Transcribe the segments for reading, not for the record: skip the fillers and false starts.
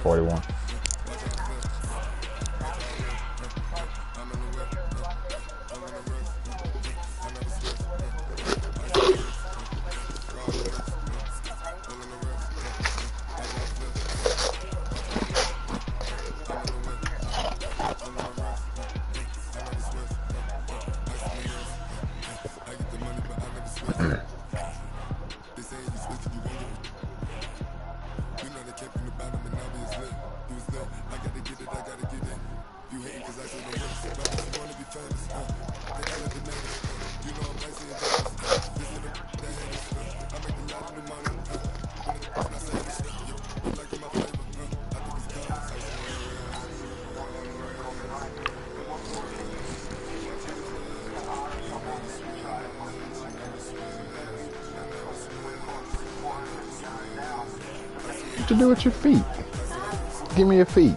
41. What you do with your feet? Give me your feet.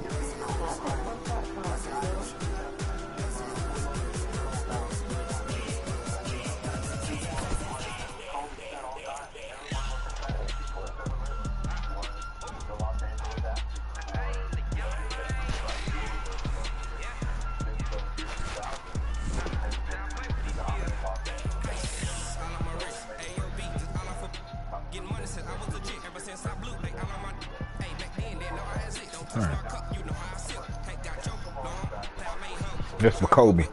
This for Kobe.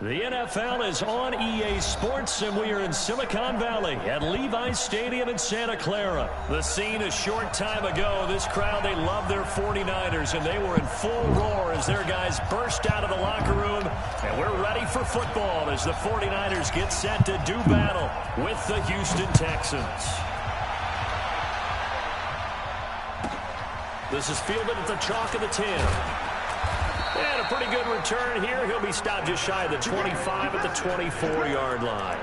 The NFL is on EA Sports, and we are in Silicon Valley at Levi's Stadium in Santa Clara. The scene a short time ago. This crowd, they love their 49ers, and they were in full roar as their guys burst out of the locker room. And we're ready for football as the 49ers get set to do battle with the Houston Texans. This is fielded at the chalk of the 10. And a pretty good return here. He'll be stopped just shy of the 25 at the 24-yard line.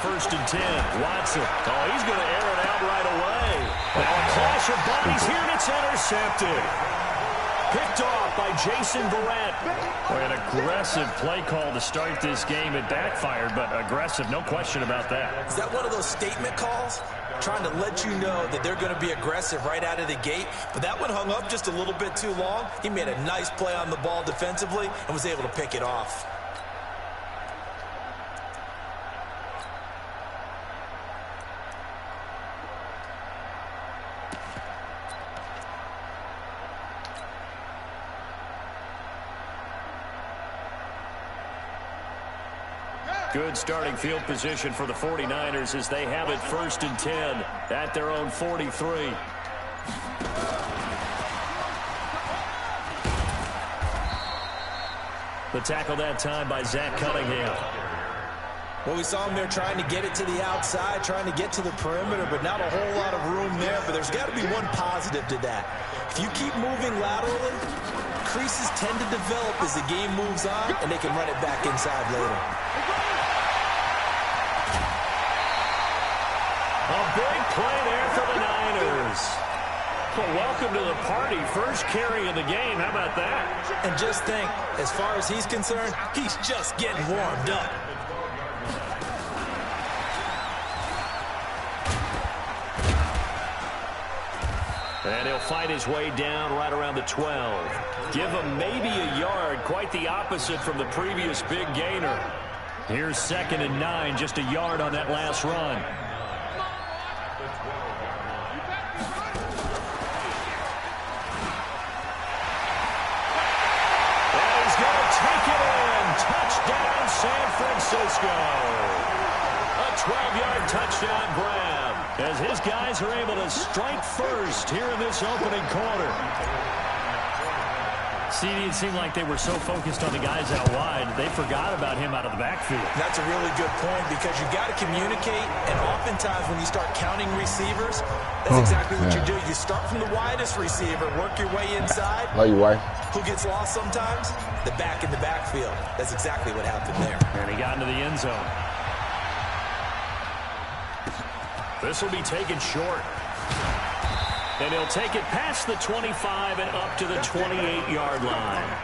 First and 10. Watson. Oh, he's going to air it out right away. Now a clash of bodies here, and it's intercepted. Picked off by Jason Verrett. Boy, an aggressive play call to start this game. It backfired, but aggressive, no question about that. Is that one of those statement calls? Trying to let you know that they're going to be aggressive right out of the gate. But that one hung up just a little bit too long. He made a nice play on the ball defensively and was able to pick it off. Good starting field position for the 49ers as they have it first and 10 at their own 43. The tackle that time by Zach Cunningham. Well, we saw him there trying to get it to the outside, trying to get to the perimeter, but not a whole lot of room there. But there's got to be one positive to that. If you keep moving laterally, creases tend to develop as the game moves on, and they can run it back inside later. A big play there for the Niners. Well, welcome to the party. First carry of the game. How about that? And just think, as far as he's concerned, he's just getting warmed up. And he'll fight his way down right around the 12. Give him maybe a yard. Quite the opposite from the previous big gainer. Here's 2nd and 9, just a yard on that last run. San Francisco. A 12-yard touchdown grab. as his guys are able to strike first here in this opening quarter. See, it seemed like they were so focused on the guys out wide, they forgot about him out of the backfield. That's a really good point because you got to communicate, and oftentimes when you start counting receivers, that's exactly what you do. You start from the widest receiver, work your way inside. Love you, wife. Who gets lost sometimes? The back in the backfield. That's exactly what happened there. And he got into the end zone. This will be taken short. And he'll take it past the 25 and up to the 28-yard line.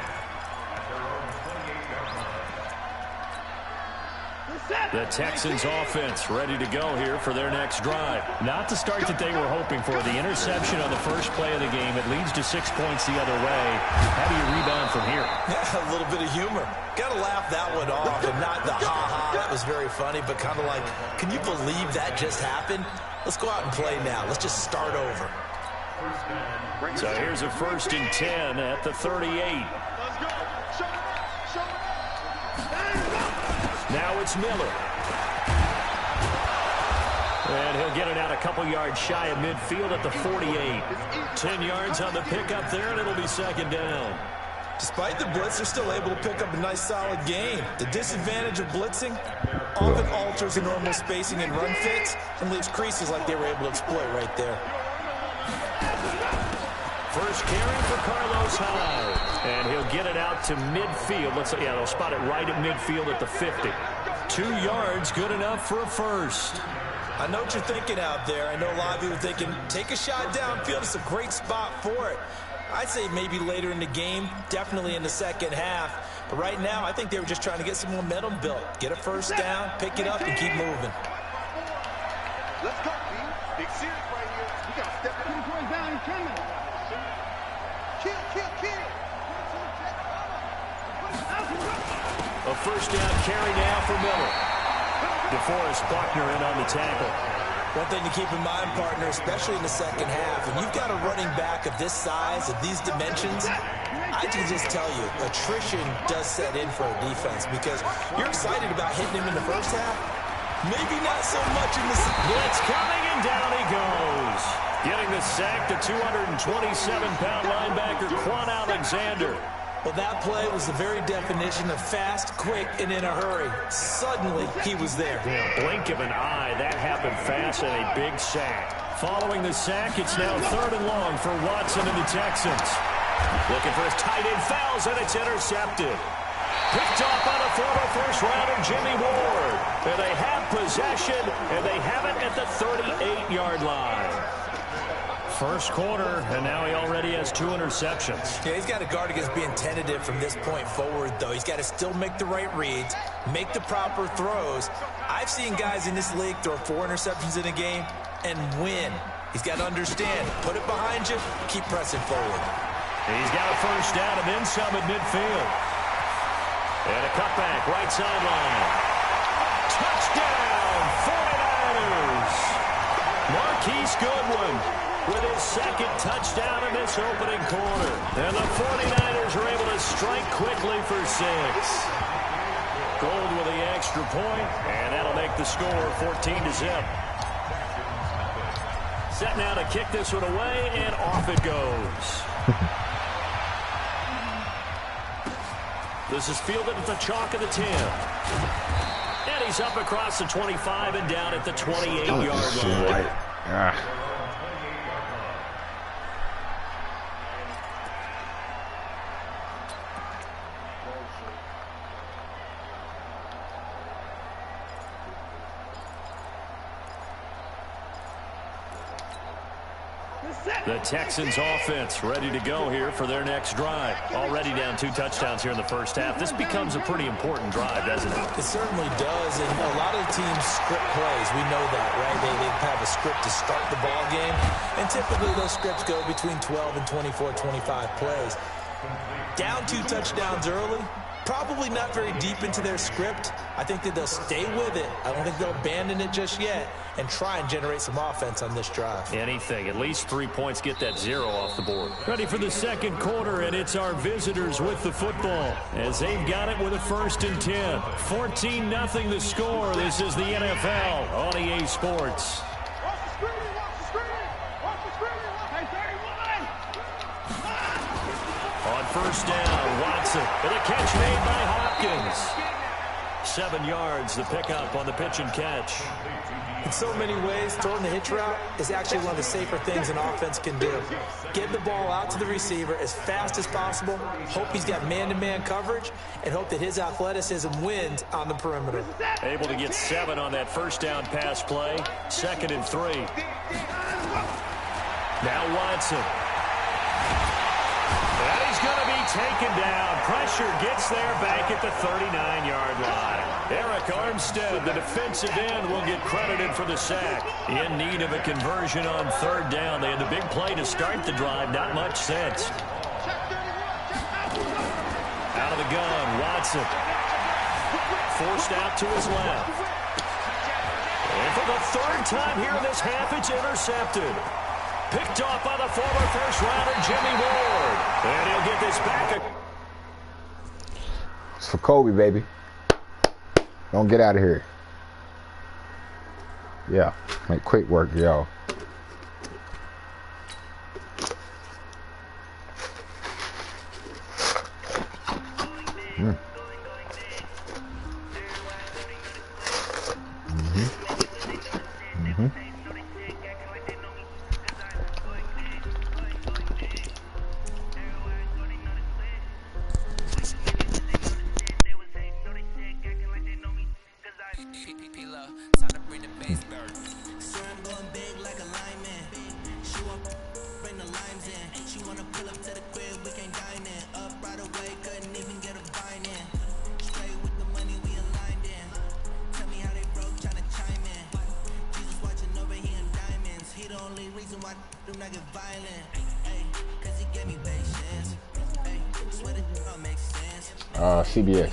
The Texans offense ready to go here for their next drive. Not the start that they were hoping for. The interception on the first play of the game. It leads to 6 points the other way. How do you rebound from here? Yeah, a little bit of humor. Got to laugh that one off and not the ha-ha. That was very funny, but kind of like, can you believe that just happened? Let's go out and play now. Let's just start over. So here's a 1st and 10 at the 38. Now it's Miller. And he'll get it out a couple yards shy of midfield at the 48. 10 yards on the pickup there, and it'll be 2nd down. Despite the blitz, they're still able to pick up a nice, solid gain. The disadvantage of blitzing often alters the normal spacing and run fits and leaves creases like they were able to exploit right there. First carry for Carlos Hyde. And he'll get it out to midfield. They'll spot it right at midfield at the 50. 2 yards, good enough for a first. I know what you're thinking out there. I know a lot of you are thinking, take a shot downfield. It's a great spot for it. I'd say maybe later in the game, definitely in the second half. But right now, I think they were just trying to get some momentum built. Get a first down, pick it up, and keep moving. Let's go, B. Big series right here. We got to step it in going down and coming. Kill. A first down carry now for Miller. DeForest Buckner in on the tackle. One thing to keep in mind, partner, especially in the second half, when you've got a running back of this size, of these dimensions, I can just tell you, attrition does set in for a defense because you're excited about hitting him in the first half. Maybe not so much in the second. Blitz coming, and down he goes. Getting the sack, the 227-pound linebacker, Quan Alexander. Well, that play was the very definition of fast, quick, and in a hurry. Suddenly, he was there. Yeah, blink of an eye. That happened fast and a big sack. Following the sack, it's now 3rd and long for Watson and the Texans. Looking for his tight end, fouls, and it's intercepted. Picked off by the former first-rounder Jimmy Ward. And they have possession, and they have it at the 38-yard line. First quarter, and now he already has 2 interceptions. Yeah, he's got to guard against being tentative from this point forward, though. He's got to still make the right reads, make the proper throws. I've seen guys in this league throw 4 interceptions in a game and win. He's got to understand, put it behind you, keep pressing forward. He's got a first down and then some at midfield. And a cutback, right sideline. Touchdown, 49ers. Marquise Goodwin with his 2nd touchdown in this opening quarter. And the 49ers are able to strike quickly for 6. Gold with the extra point, and that'll make the score 14-0. Set now to kick this one away, and off it goes. This is fielded at the chalk of the 10. And he's up across the 25 and down at the 28-yard line. The Texans offense ready to go here for their next drive. Already down 2 touchdowns here in the first half. This becomes a pretty important drive, doesn't it? It certainly does, and a lot of the teams script plays. We know that, right? They have a script to start the ball game, and typically those scripts go between 12 and 24, 25 plays. Down 2 touchdowns early, probably not very deep into their script. I think that they'll stay with it. I don't think they'll abandon it just yet and try and generate some offense on this drive. Anything. At least 3 points, get that 0 off the board. Ready for the second quarter, and it's our visitors with the football as they've got it with a 1st and 10. 14-0 the score. This is the NFL on EA Sports. first down. Watson. And a catch made by Hopkins. 7 yards, the pickup on the pitch and catch. In so many ways, throwing the hitch route is actually one of the safer things an offense can do. Get the ball out to the receiver as fast as possible, hope he's got man-to-man coverage, and hope that his athleticism wins on the perimeter. Able to get 7 on that first down pass play. 2nd and 3. Now Watson. And he's going to be taken down. Pressure gets there back at the 39-yard line. Eric Armstead, the defensive end, will get credited for the sack. In need of a conversion on 3rd down. They had the big play to start the drive. Not much sense. Out of the gun, Watson. Forced out to his left. And for the 3rd time here in this half, it's intercepted. Picked off by the former first-rounder, Jimmy Ward. And he'll get this back. It's for Kobe, baby. Don't get out of here. Yeah, make quick work, y'all. CBS.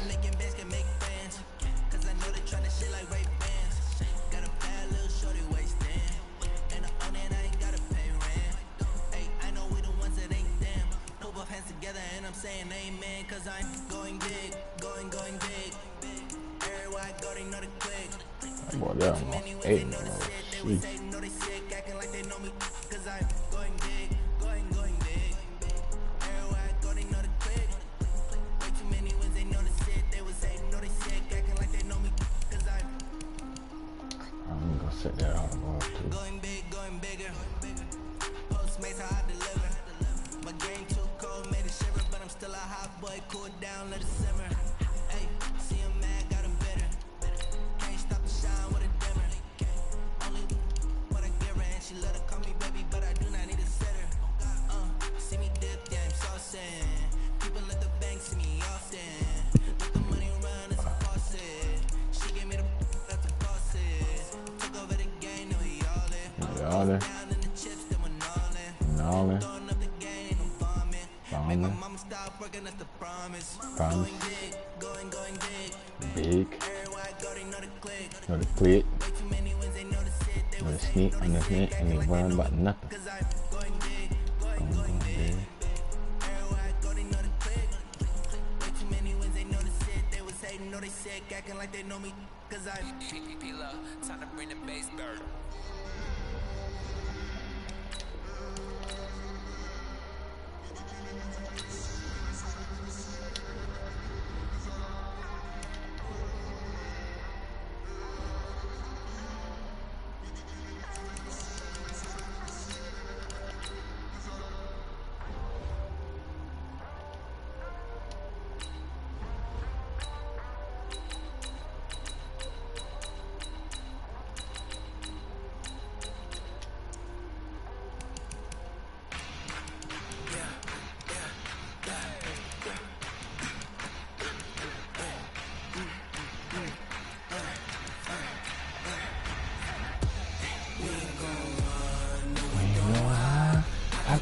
Boy, that almost ate me. Set that out of too. Going big, going bigger. Postmates how I deliver. My game too cold, made it shiver, but I'm still a hot boy. Cool down, let it simmer. Hey, see him mad, got him bitter. Can't stop the shine with a dimmer. Only what I give her, and she let her call me baby, but I do not need a sitter. See me dip, yeah, I'm saucing. People at the bank see me often. Let the money run as a faucet. She gave me the that's a faucet. Took over the game, now we all in. All in. All in. Make my mama stop working, that's the promise. Promise. Going big. Know the click. Know the sneak and the hint, and they run about nothing. Going big. Know they sick, acting like they know me, cause I love, time to bring the bass bird.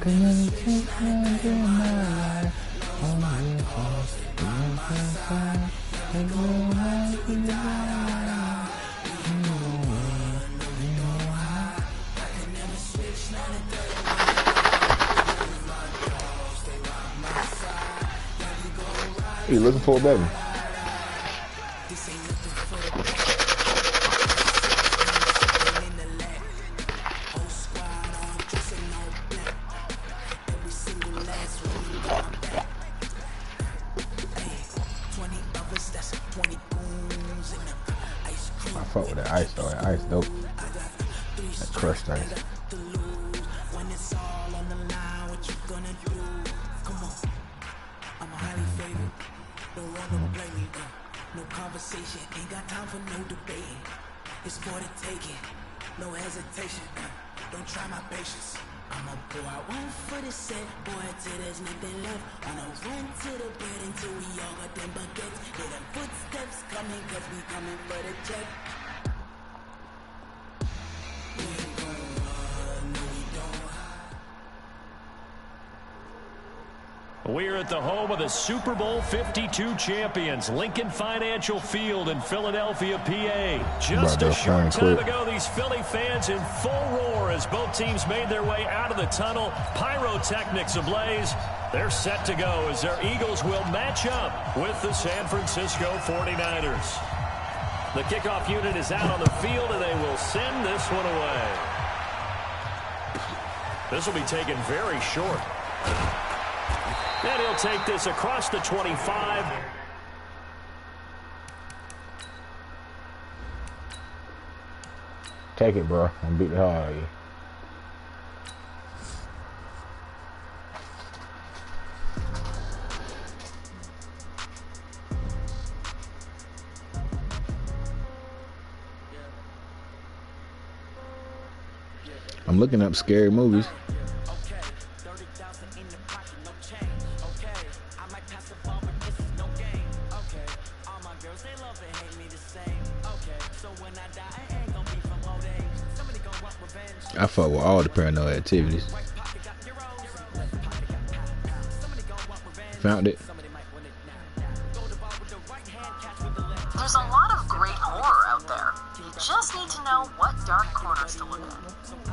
Can you take me in my life? Oh my God, you looking for a baby? ice though. That ice dope. That crushed ice. When it's all on the line, what you gonna do? Come on, I'm highly favored. Don't want to play me. No conversation, ain't got time for no debating. It's for the taking, no hesitation. Don't try my patience. I'ma pour out one for the set, boy, till there's nothing left. On a run to the bed until we all got them buckets. Hear them footsteps coming, cause we coming for the check. We ain't gon' run, no we don't hide. We're at the home of the Super Bowl 52 champions, Lincoln Financial Field in Philadelphia, PA. Just a short time ago, these Philly fans in full roar as both teams made their way out of the tunnel. Pyrotechnics ablaze. They're set to go as their Eagles will match up with the San Francisco 49ers. The kickoff unit is out on the field, and they will send this one away. This will be taken very short. And he'll take this across the 25. Take it, bro, and beat the hell out of you. I'm looking up scary movies. I fuck with all the Paranormal Activities. Found it. There's a lot of great horror out there. You just need to know what dark corners to look in.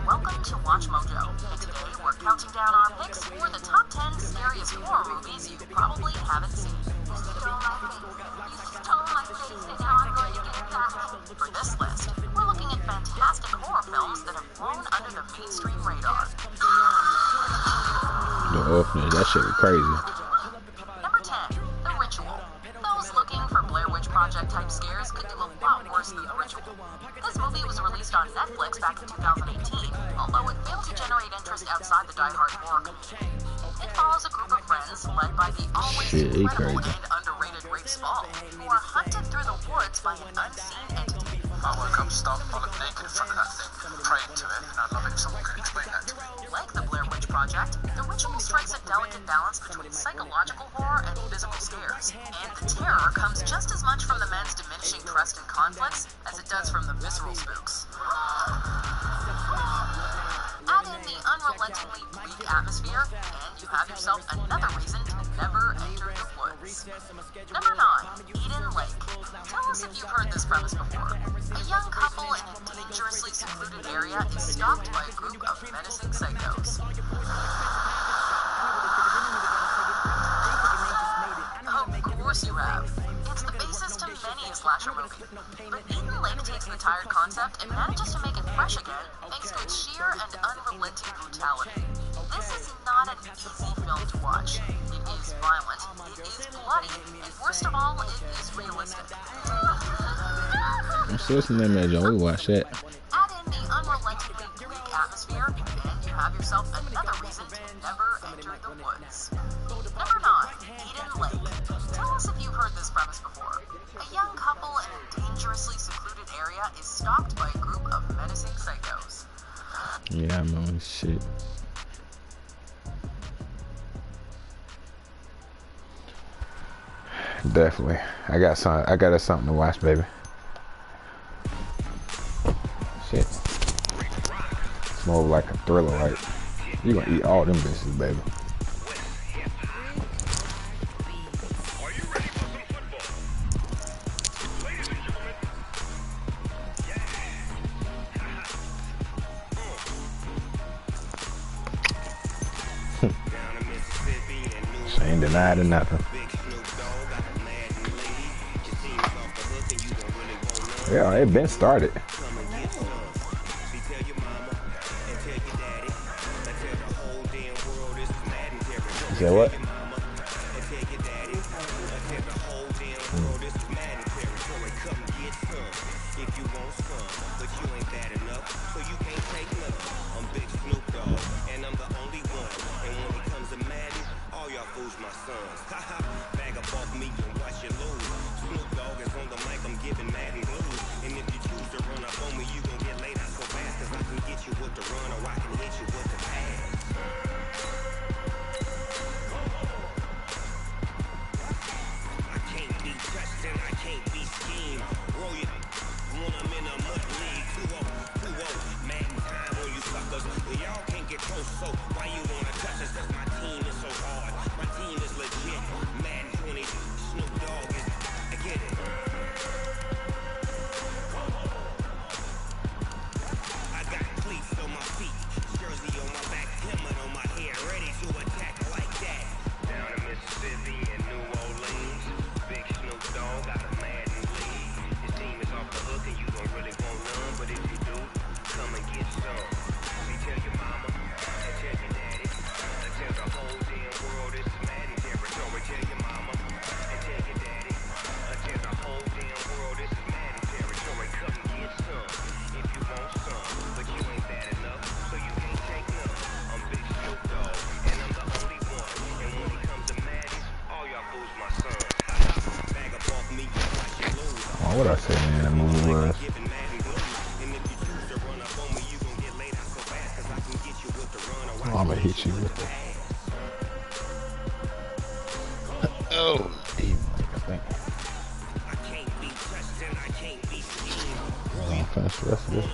Welcome to Watch Mojo. And today we're counting down our picks for the top 10 scariest horror movies you probably haven't seen. You stole my face, and now I'm going to get it back. For this list, we're looking at fantastic horror films that have flown under the mainstream radar. The Orphanage, that shit was crazy. Number 10, The Ritual. Those looking for Blair Witch Project type scares could do a lot worse than The Ritual. This movie was released on Netflix back in 2018, although it failed to generate interest outside the die-hard horror community. It follows a group of friends led by the always incredible and underrated Rafe Spall, who are hunted through the woods by an unseen entity. I woke up stark bollock naked in front of that thing, praying to it, and I'd love it if someone could explain that to me. Like the Blair Witch Project, The Ritual strikes a delicate balance between psychological horror and physical scares. And the terror comes just as much from the men's diminishing trust in conflicts as it does from the visceral spooks. Add in the unrelentingly bleak atmosphere, and you have yourself another reason to never enter the woods. Number 9, Eden Lake. Tell us if you've heard this premise before. A young couple in a dangerously secluded area is stalked by a group of menacing psychos. Of course you have. It's the basis to many a slasher movie. But Eden Lake takes the tired concept and manages to make it fresh again thanks to its sheer and unrelenting brutality. This is not an easy film to watch. It is violent, it is bloody, and worst of all, it is realistic. So what's the name of that, John? We watch that. Add in the unrelentingly bleak atmosphere, and you have yourself another reason to never enter the woods. Number 9, Eden Lake. Tell us if you've heard this premise before. A young couple in a dangerously secluded area is stalked by a group of menacing psychos. Yeah, I remember shit. Definitely. I got us something to watch, baby. Shit. It's more like a thriller, right? You gonna eat all them bitches, baby. She ain't denied or nothing. Yeah, it been started. You said what? What I say, man, that movie was. Oh, I'm gonna hit you with it. Oh, I think. I'm gonna finish the rest of this.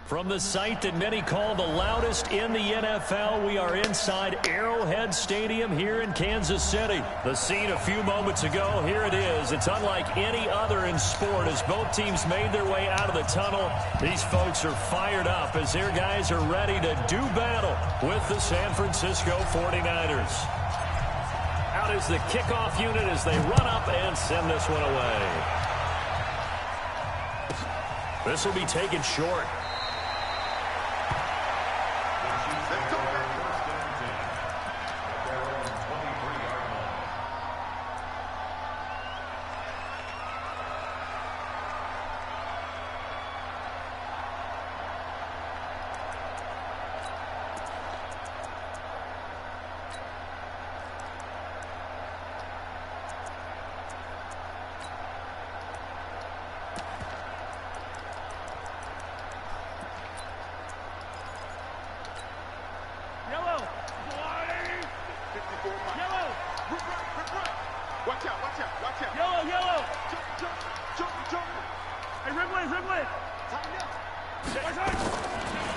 From the site that many call the loudest in the NFL, we are inside Arrowhead Stadium here in Kansas City. The scene a few moments ago, here it is. It's unlike any other in sport as both teams made their way out of the tunnel. These folks are fired up as their guys are ready to do battle with the San Francisco 49ers. Out is the kickoff unit as they run up and send this one away. This will be taken short.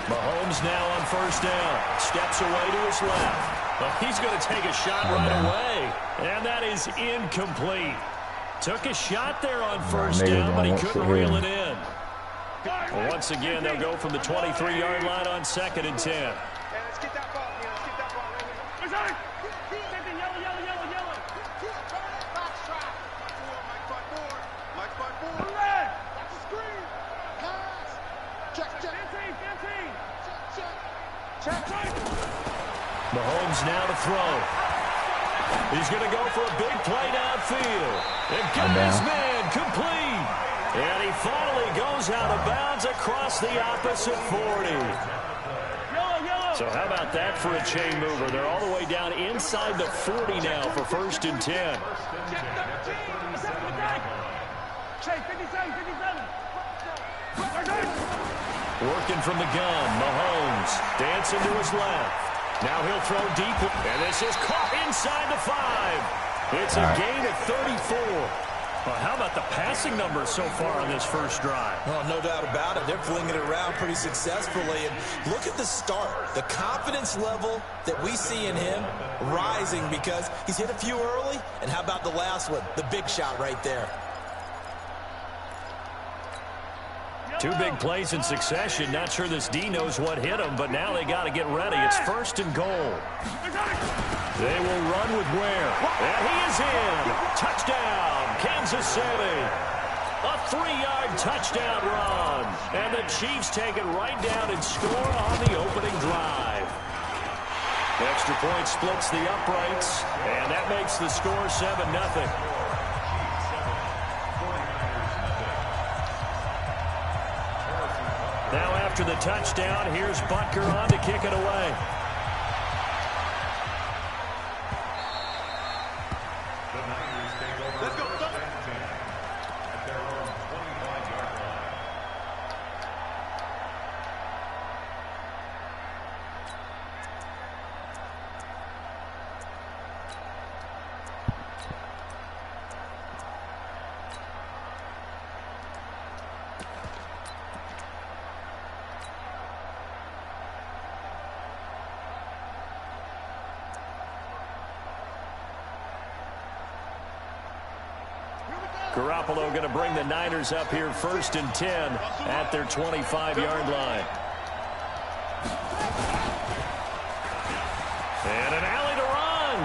Mahomes now on first down. Steps away to his left. Well, he's going to take a shot right away. And that is incomplete. Took a shot there on first down, but he couldn't reel it in. Well, once again, they'll go from the 23-yard line on 2nd and 10. Let's get that ball, man. Let's get that ball right here. Mahomes now to throw. He's going to go for a big play downfield. And got his man complete. And he finally goes out of bounds across the opposite 40. So how about that for a chain mover? They're all the way down inside the 40 now for 1st and 10. Working from the gun, Mahomes dancing to his left. Now he'll throw deep, and this is caught inside the 5. It's a gain of 34. Well, how about the passing numbers so far on this first drive? Well, no doubt about it. They're flinging it around pretty successfully. And look at the start. The confidence level that we see in him rising because he's hit a few early. And how about the last one? The big shot right there. 2 big plays in succession. Not sure this D knows what hit him, but now they got to get ready. It's 1st and goal. They will run with Ware. And he is in. Touchdown, Kansas City. A 3-yard touchdown run. And the Chiefs take it right down and score on the opening drive. Extra point splits the uprights, and that makes the score 7-0. Now after the touchdown, here's Butker on to kick it away. Let's go. Garoppolo going to bring the Niners up here 1st and 10 at their 25-yard line. And an alley to run.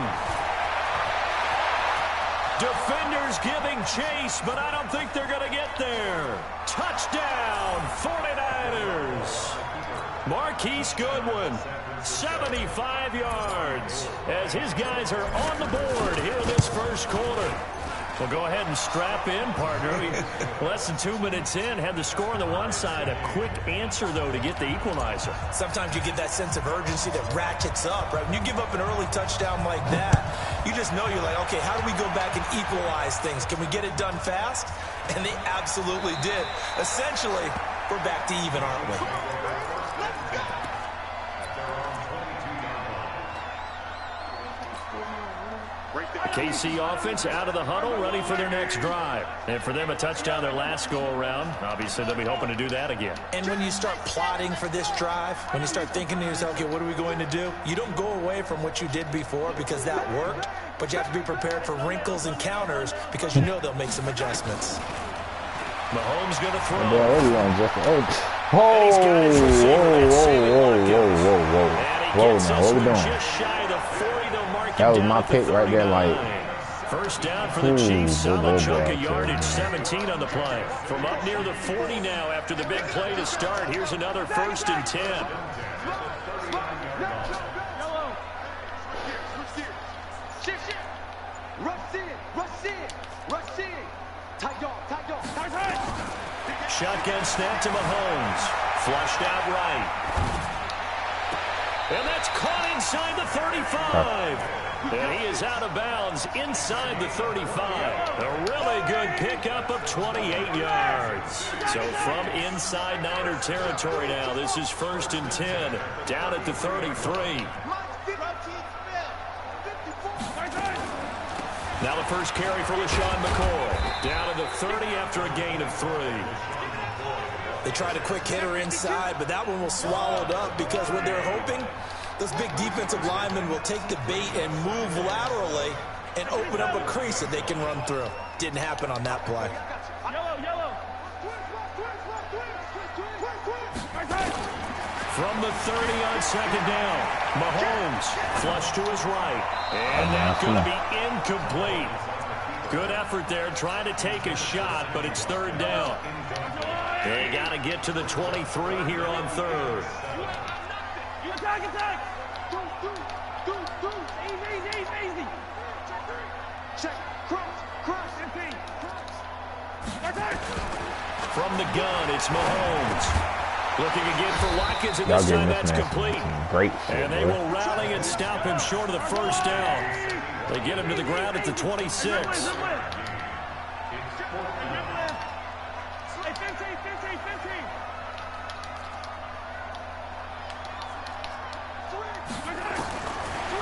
Defenders giving chase, but I don't think they're going to get there. Touchdown, 49ers. Marquise Goodwin, 75 yards, as his guys are on the board here in this first quarter. Well, go ahead and strap in, partner. Less than 2 minutes in, had the score on the one side. A quick answer, though, to get the equalizer. Sometimes you get that sense of urgency that ratchets up, right? When you give up an early touchdown like that, you just know you're like, okay, how do we go back and equalize things? Can we get it done fast? And they absolutely did. Essentially, we're back to even, aren't we? KC offense out of the huddle, ready for their next drive. And for them, a touchdown their last go-around. Obviously, they'll be hoping to do that again. And when you start plotting for this drive, when you start thinking to yourself, okay, what are we going to do? You don't go away from what you did before because that worked, but you have to be prepared for wrinkles and counters because you know they'll make some adjustments. Mahomes going to throw. Whoa, now, what we doing? Just shy of the 40, they'll mark That was down my at the pick right there, like. First down for the Chiefs. Solid chunk of yardage, 17 on the play. From up near the 40 now after the big play to start. Here's another 1st and 10. Shotgun snap to Mahomes. Flushed out right. And that's caught inside the 35. And he is out of bounds inside the 35. A really good pickup of 28 yards. So from inside Niner territory now, this is 1st and 10 down at the 33. Now the first carry for LaShawn McCoy. Down to the 30 after a gain of 3. They tried a quick hitter inside, but that one was swallowed up because what they're hoping, those big defensive linemen will take the bait and move laterally and open up a crease that they can run through. Didn't happen on that play. From the 30 on 2nd down, Mahomes flush to his right. And that's going to be incomplete. Good effort there trying to take a shot, but it's 3rd down. They got to get to the 23 here on 3rd. From the gun, it's Mahomes. Looking again for Watkins, and this time that's complete. Great. And they will rally and stop him short of the 1st down. They get him to the ground at the 26.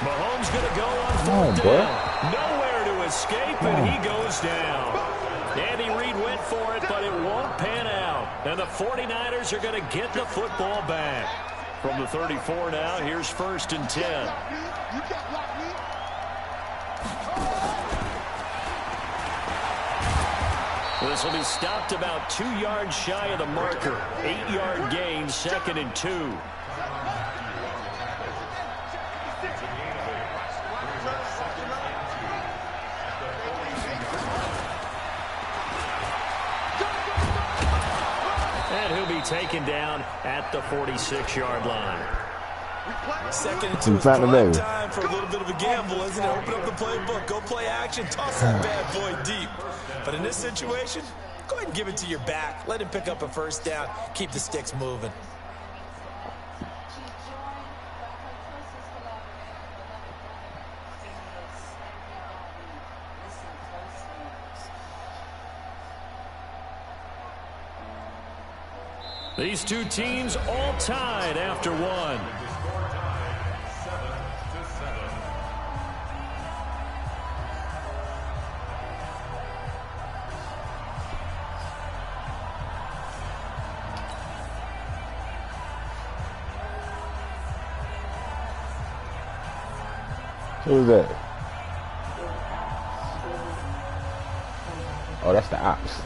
Mahomes going to go on 4th down. Nowhere to escape, and he goes down. Andy Reid went for it, but it won't pan out. And the 49ers are going to get the football back. From the 34 now, here's 1st and 10. This will be stopped about 2 yards shy of the marker. 8-yard gain, 2nd and 2. And he'll be taken down at the 46-yard line. 2nd and 2 is prime time for a little bit of a gamble, isn't it? Open up the playbook, go play action, toss that bad boy deep. But in this situation, go ahead and give it to your back. Let him pick up a 1st down. Keep the sticks moving. These two teams all tied after one. Who's that? Oh, that's the ops.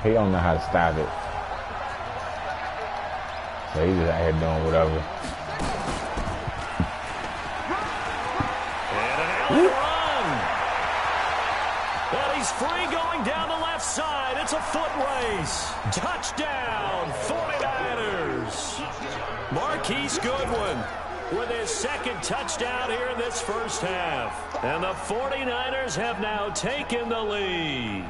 He don't know how to stop it. So he's just out here doing whatever. And an alley run. And he's free going down the left side. It's a foot race. Touchdown, 49ers. Marquise Goodwin. with his second touchdown here in this first half. And the 49ers have now taken the lead.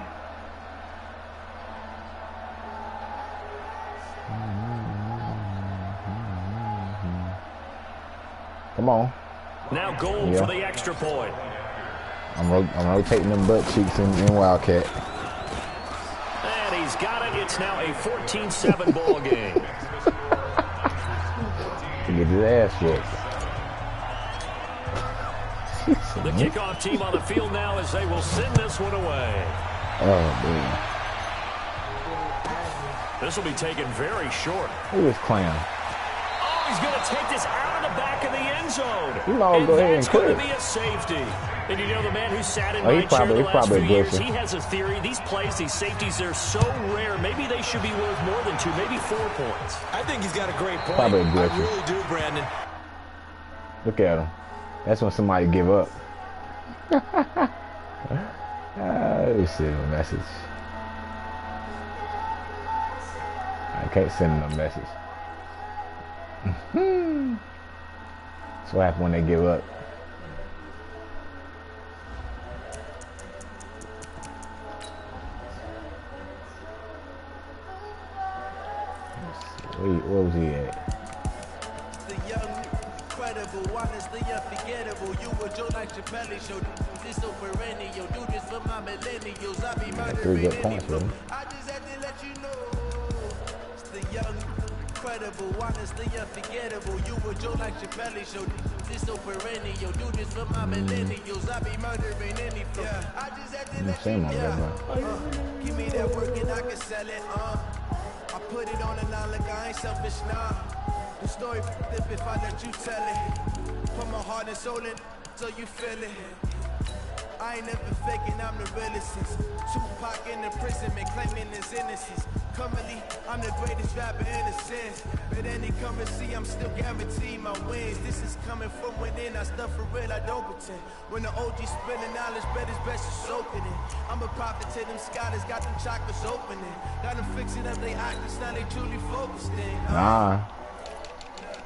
Come on. Now goal for the extra point. I'm rotating them butt cheeks in Wildcat. And he's got it. It's now a 14-7 ball game. To get his ass whooped. The kickoff team on the field now as they will send this one away. Oh, man. This will be taken very short. Who is Clown? Oh, he's going to take this out of the back of the end zone. You might go ahead and that's going quit. to be a safety. And you know the man who sat in Oh, my chair the last few years, glitching. he has a theory. These plays, these safeties, they're so rare. Maybe they should be worth more than 2, maybe 4 points. I think he's got a great point. Probably I glitching. really do, Brandon. Look at him. That's when somebody give up. Let me send him a message. I can't send him a message. That's what happens when they give up. Where was he at? The young, incredible, honestly unforgettable. You were Joe like Chappelle show. This so perennial. Do this for my millennials. I be murdering 3 good points, any man. I just had to let you know. It's the young, incredible, honestly unforgettable. You were Joe like Chappelle show. This so perennial. Do this for my millennials. I be murdering any flow. I just had to let you know. Give me that work and I can sell it. I put it on the line like I ain't selfish now. The story flip if I let you tell it. Put my heart and soul in so you feel it. I ain't never faking, I'm the realest since Tupac in the prison, man, claiming his innocence. Currently, I'm the greatest rapper in a sense. But any currency, I'm still guaranteed my wins. This is coming from within, I stuff for real, I don't pretend. When the OG spilling knowledge, bet it's best to soak it in. I'm a prophet to them scholars, got them chakras opening. Got them fixing up they actors, now they truly focused in. Nah.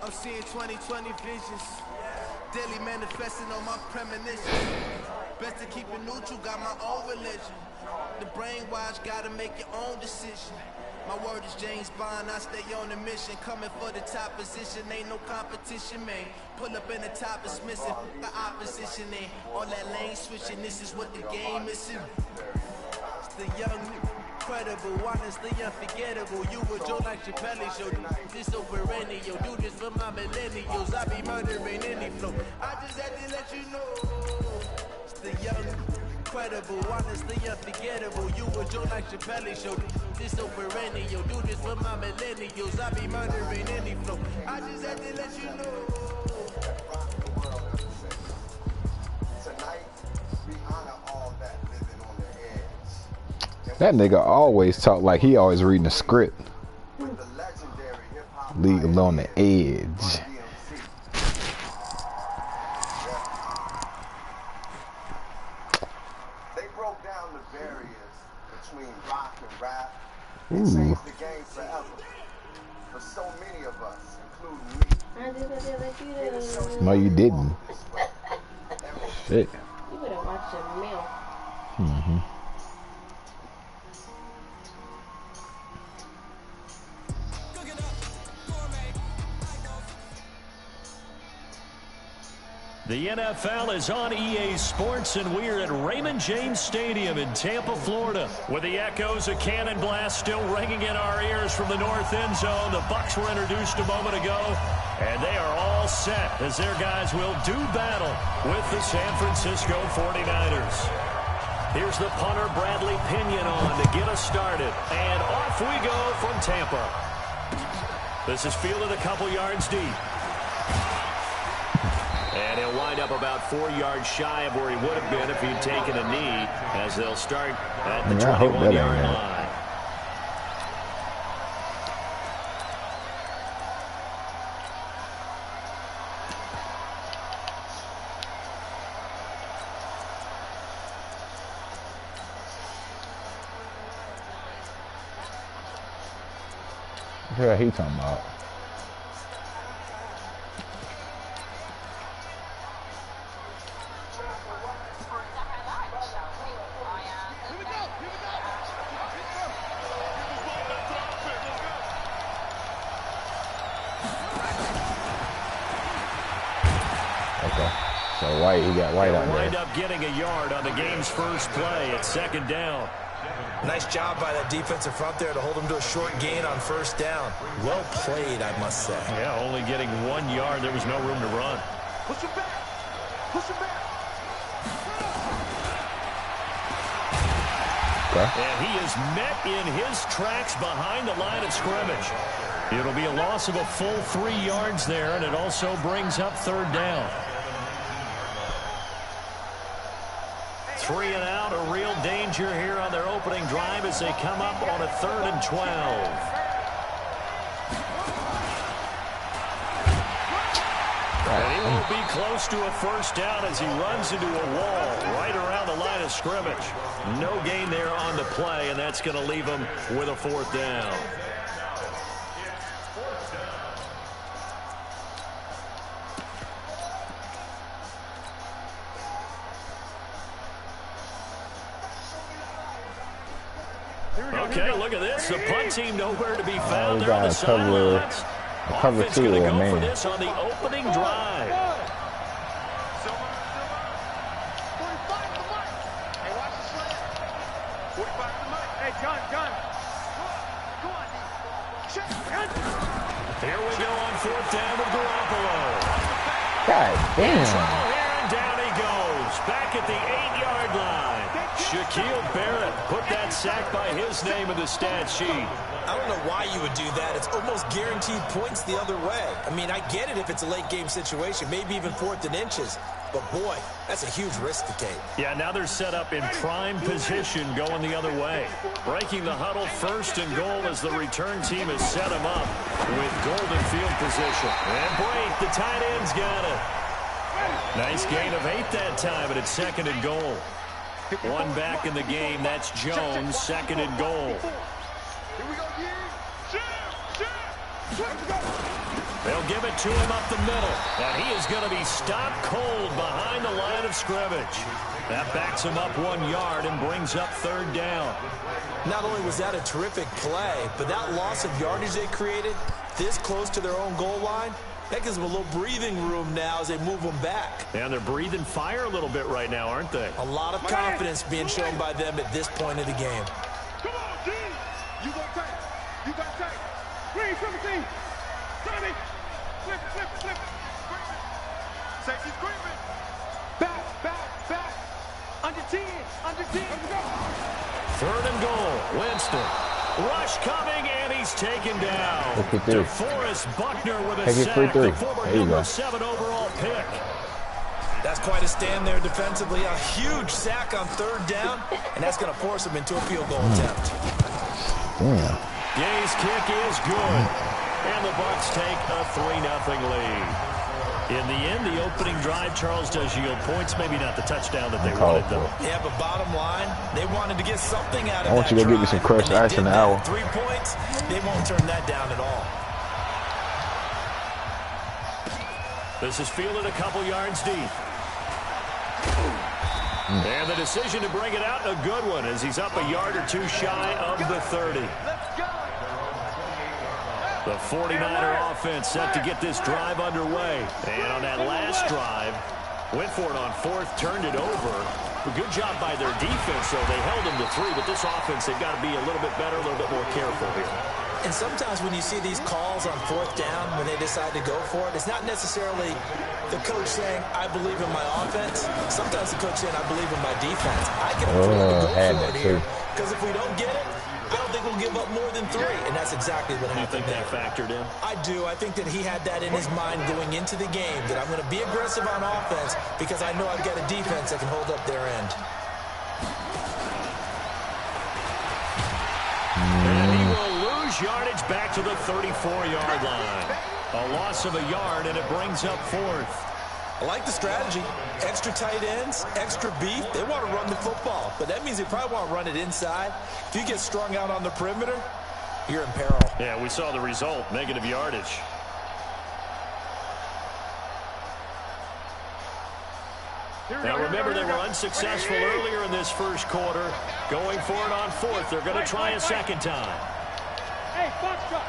I'm seeing 2020 visions. Daily manifesting on my premonitions. Best to keep it neutral, got my own religion. The brainwash, gotta make your own decision. My word is James Bond, I stay on a mission. Coming for the top position, ain't no competition, man. Pull up in the top, it's missing, the opposition ain't. All that lane switching, this is what the game is in. It's the young, incredible, honestly unforgettable. You were Joe like Chappelle show. This so perennial, do this for my millennials. I be murdering any flow. I just had to let you know. It's the young, incredible, honestly unforgettable. You were Joe like Chappelle show. This so perennial, do this for my millennials. I be murdering any flow. I just had to let you know. Tonight, we honor all that living on the edge. That nigga always talk like he always reading a script. With the legendary hip-hop Legal on the edge. DMC. They broke down the barriers between rock and rap and changed the game forever. For so many of us, including me. I did like you did. No, you didn't. Shit. You better watch your milk. Mm-hmm. The NFL is on EA Sports, and we're at Raymond James Stadium in Tampa, Florida, with the echoes of Cannon Blast still ringing in our ears from the north end zone. The Bucs were introduced a moment ago, and they are all set as their guys will do battle with the San Francisco 49ers. Here's the punter, Bradley Pinion, on to get us started, and off we go from Tampa. This is fielded a couple yards deep. And he'll wind up about 4 yards shy of where he would have been if he'd taken a knee, as they'll start at the 21-yard line. What the hell he talking about? So White, he got White out He'll wind there. up getting a yard on the game's first play at second down. Nice job by that defensive front there to hold him to a short gain on first down. Well played, I must say. Yeah, only getting 1 yard. There was no room to run. Push him back. Push him back. And he is met in his tracks behind the line of scrimmage. It'll be a loss of a full 3 yards there, and it also brings up third down. 3 and out, a real danger here on their opening drive as they come up on a 3rd and 12. And he will be close to a first down as he runs into a wall right around the line of scrimmage. No gain there on the play, and that's going to leave him with a 4th down. Okay, look at this. The punt team nowhere to be found. We They're on got the a cover Offense 2 going to of go for man. this on the opening drive. 45 to the mic. Hey, watch the slant. 45 to the mic. Hey, John. Go on, D. Check. Here we go on 4th down with Garoppolo. God damn. Trouble here, and down he goes. Back at the 8-yard line. Shaquille Barrett put that sack by his name in the stat sheet. I don't know why you would do that. It's almost guaranteed points the other way. I mean, I get it if it's a late game situation, maybe even 4th and inches. But, boy, that's a huge risk to take. Yeah, now they're set up in prime position going the other way. Breaking the huddle, 1st and goal as the return team has set them up with golden field position. And Brate, the tight end's got it. Nice gain of 8 that time, but it's 2nd and goal. 1 back in the game. That's Jones, 2nd and goal. Here we go, They'll give it to him up the middle, and he is going to be stopped cold behind the line of scrimmage. That backs him up 1 yard and brings up 3rd down. Not only was that a terrific play, but that loss of yardage they created this close to their own goal line, that gives them a little breathing room now as they move them back. And they're breathing fire a little bit right now, aren't they? A lot of confidence being shown by them at this point of the game. Come on, D. You got tight. You got tight. Green, 17. 30. Flip it. Safety's creeping. Back. Under 10. Let's go. 3rd and goal. Winston. Rush coming, and he's taken down. Look at this. DeForest Buckner with a Take it sack, 3-3. the former There you number go. 7 overall pick. That's quite a stand there defensively. A huge sack on 3rd down, and that's going to force them into a field goal attempt. Damn. Gay's kick is good, and the Bucs take a 3-0 lead. In the end, the opening drive, Charles, does yield points. Maybe not the touchdown that they wanted, though. Yeah, but bottom line, they wanted to get something out of that. I want you to go get me some crushed ice in the hour. 3 points, they won't turn that down at all. This is fielded a couple yards deep. And the decision to bring it out, a good one, as he's up a yard or 2 shy of the 30. The 49er offense set to get this drive underway. And on that last drive, went for it on 4th, turned it over. A good job by their defense, though. They held them to 3, but this offense, they've got to be a little bit better, a little bit more careful here. And sometimes when you see these calls on 4th down, when they decide to go for it, it's not necessarily the coach saying, I believe in my offense. Sometimes the coach saying, I believe in my defense. I can afford to go for it here, because if we don't get it, I don't think we'll give up more than 3, and that's exactly what happened. You think that factored in? I do. I think that he had that in his mind going into the game, that I'm going to be aggressive on offense because I know I've got a defense that can hold up their end. And he will lose yardage back to the 34-yard line. A loss of a yard, and it brings up 4th. I like the strategy. Extra tight ends, extra beef. They want to run the football, but that means they probably want to run it inside. If you get strung out on the perimeter, you're in peril. Yeah, we saw the result, negative yardage. Now remember, they were unsuccessful earlier in this first quarter. Going for it on 4th. They're going to try a second time. Hey, box truck.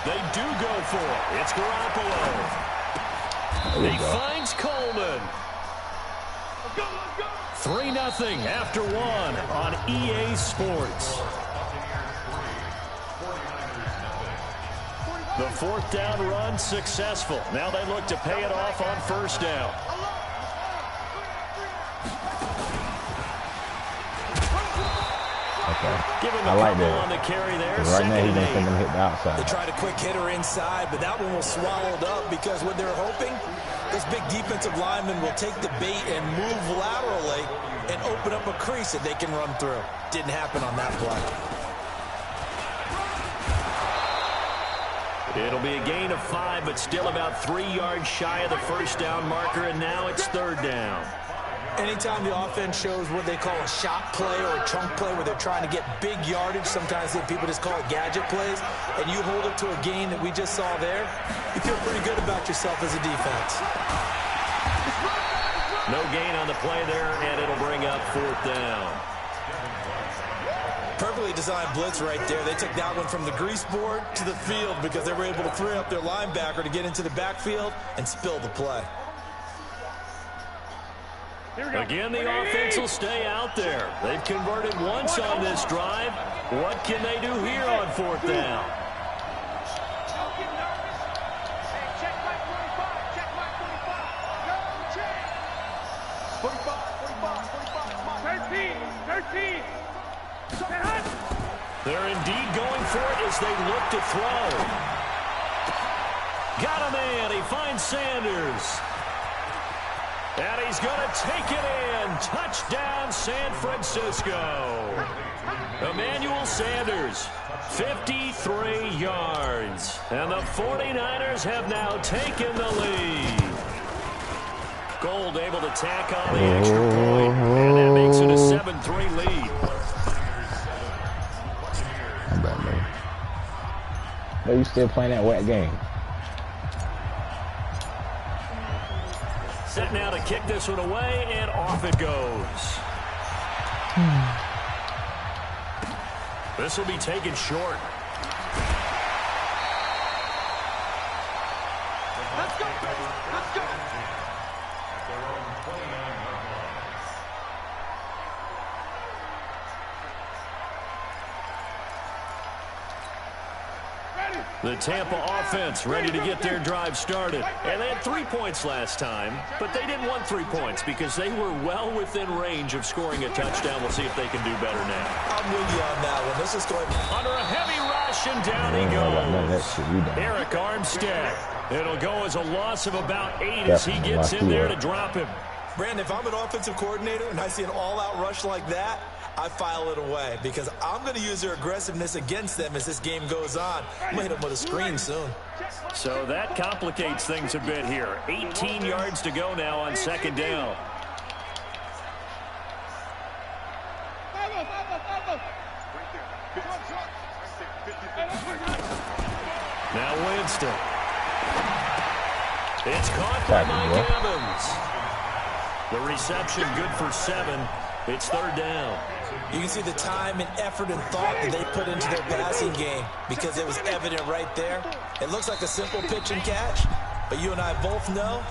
They do go for it. It's Garoppolo. He finds Coleman. 3-0 after one on EA Sports. The fourth down run successful. Now they look to pay it off on first down. Okay. Give him I a like couple that. on the carry there. Right now, he's Second going to and send them hit the They outside. tried a quick hitter inside, but that one was swallowed up because what they're hoping, this big defensive lineman will take the bait and move laterally and open up a crease that they can run through. Didn't happen on that play. It'll be a gain of 5, but still about 3 yards shy of the first down marker, and now it's third down. Anytime the offense shows what they call a shot play or a chunk play where they're trying to get big yardage, sometimes people just call it gadget plays, and you hold it to a gain that we just saw there, you feel pretty good about yourself as a defense. No gain on the play there, and it'll bring up fourth down. Perfectly designed blitz right there. They took that one from the grease board to the field because they were able to free up their linebacker to get into the backfield and spill the play. Again, the offense will stay out there. They've converted once on this drive. What can they do here on fourth down? They're indeed going for it as they look to throw. Got a man. He finds Sanders. And he's going to take it in. Touchdown, San Francisco. Emmanuel Sanders, 53 yards. And the 49ers have now taken the lead. Gold able to tack on the extra point. And that makes it a 7-3 lead. How about me? No, you still playing that wet game? Set now to kick this one away, and off it goes. This will be taken short. Let's go, let's go. The Tampa offense ready to get their drive started. And they had 3 points last time, but they didn't want 3 points because they were well within range of scoring a touchdown. We'll see if they can do better now. I'm with you on that one. This is going under a heavy rush, and down he goes. Eric Armstead. It'll go as a loss of about 8 as he gets in there to drop him. Brandon, if I'm an offensive coordinator and I see an all-out rush like that, I file it away because I'm going to use their aggressiveness against them as this game goes on. I'm going to hit them with a screen soon. So that complicates things a bit here. 18 yards to go now on second down. Now Winston. It's caught by Mike Evans. The reception good for 7. It's third down. You can see the time and effort and thought that they put into their passing game because it was evident right there. It looks like a simple pitch and catch, but you and I both know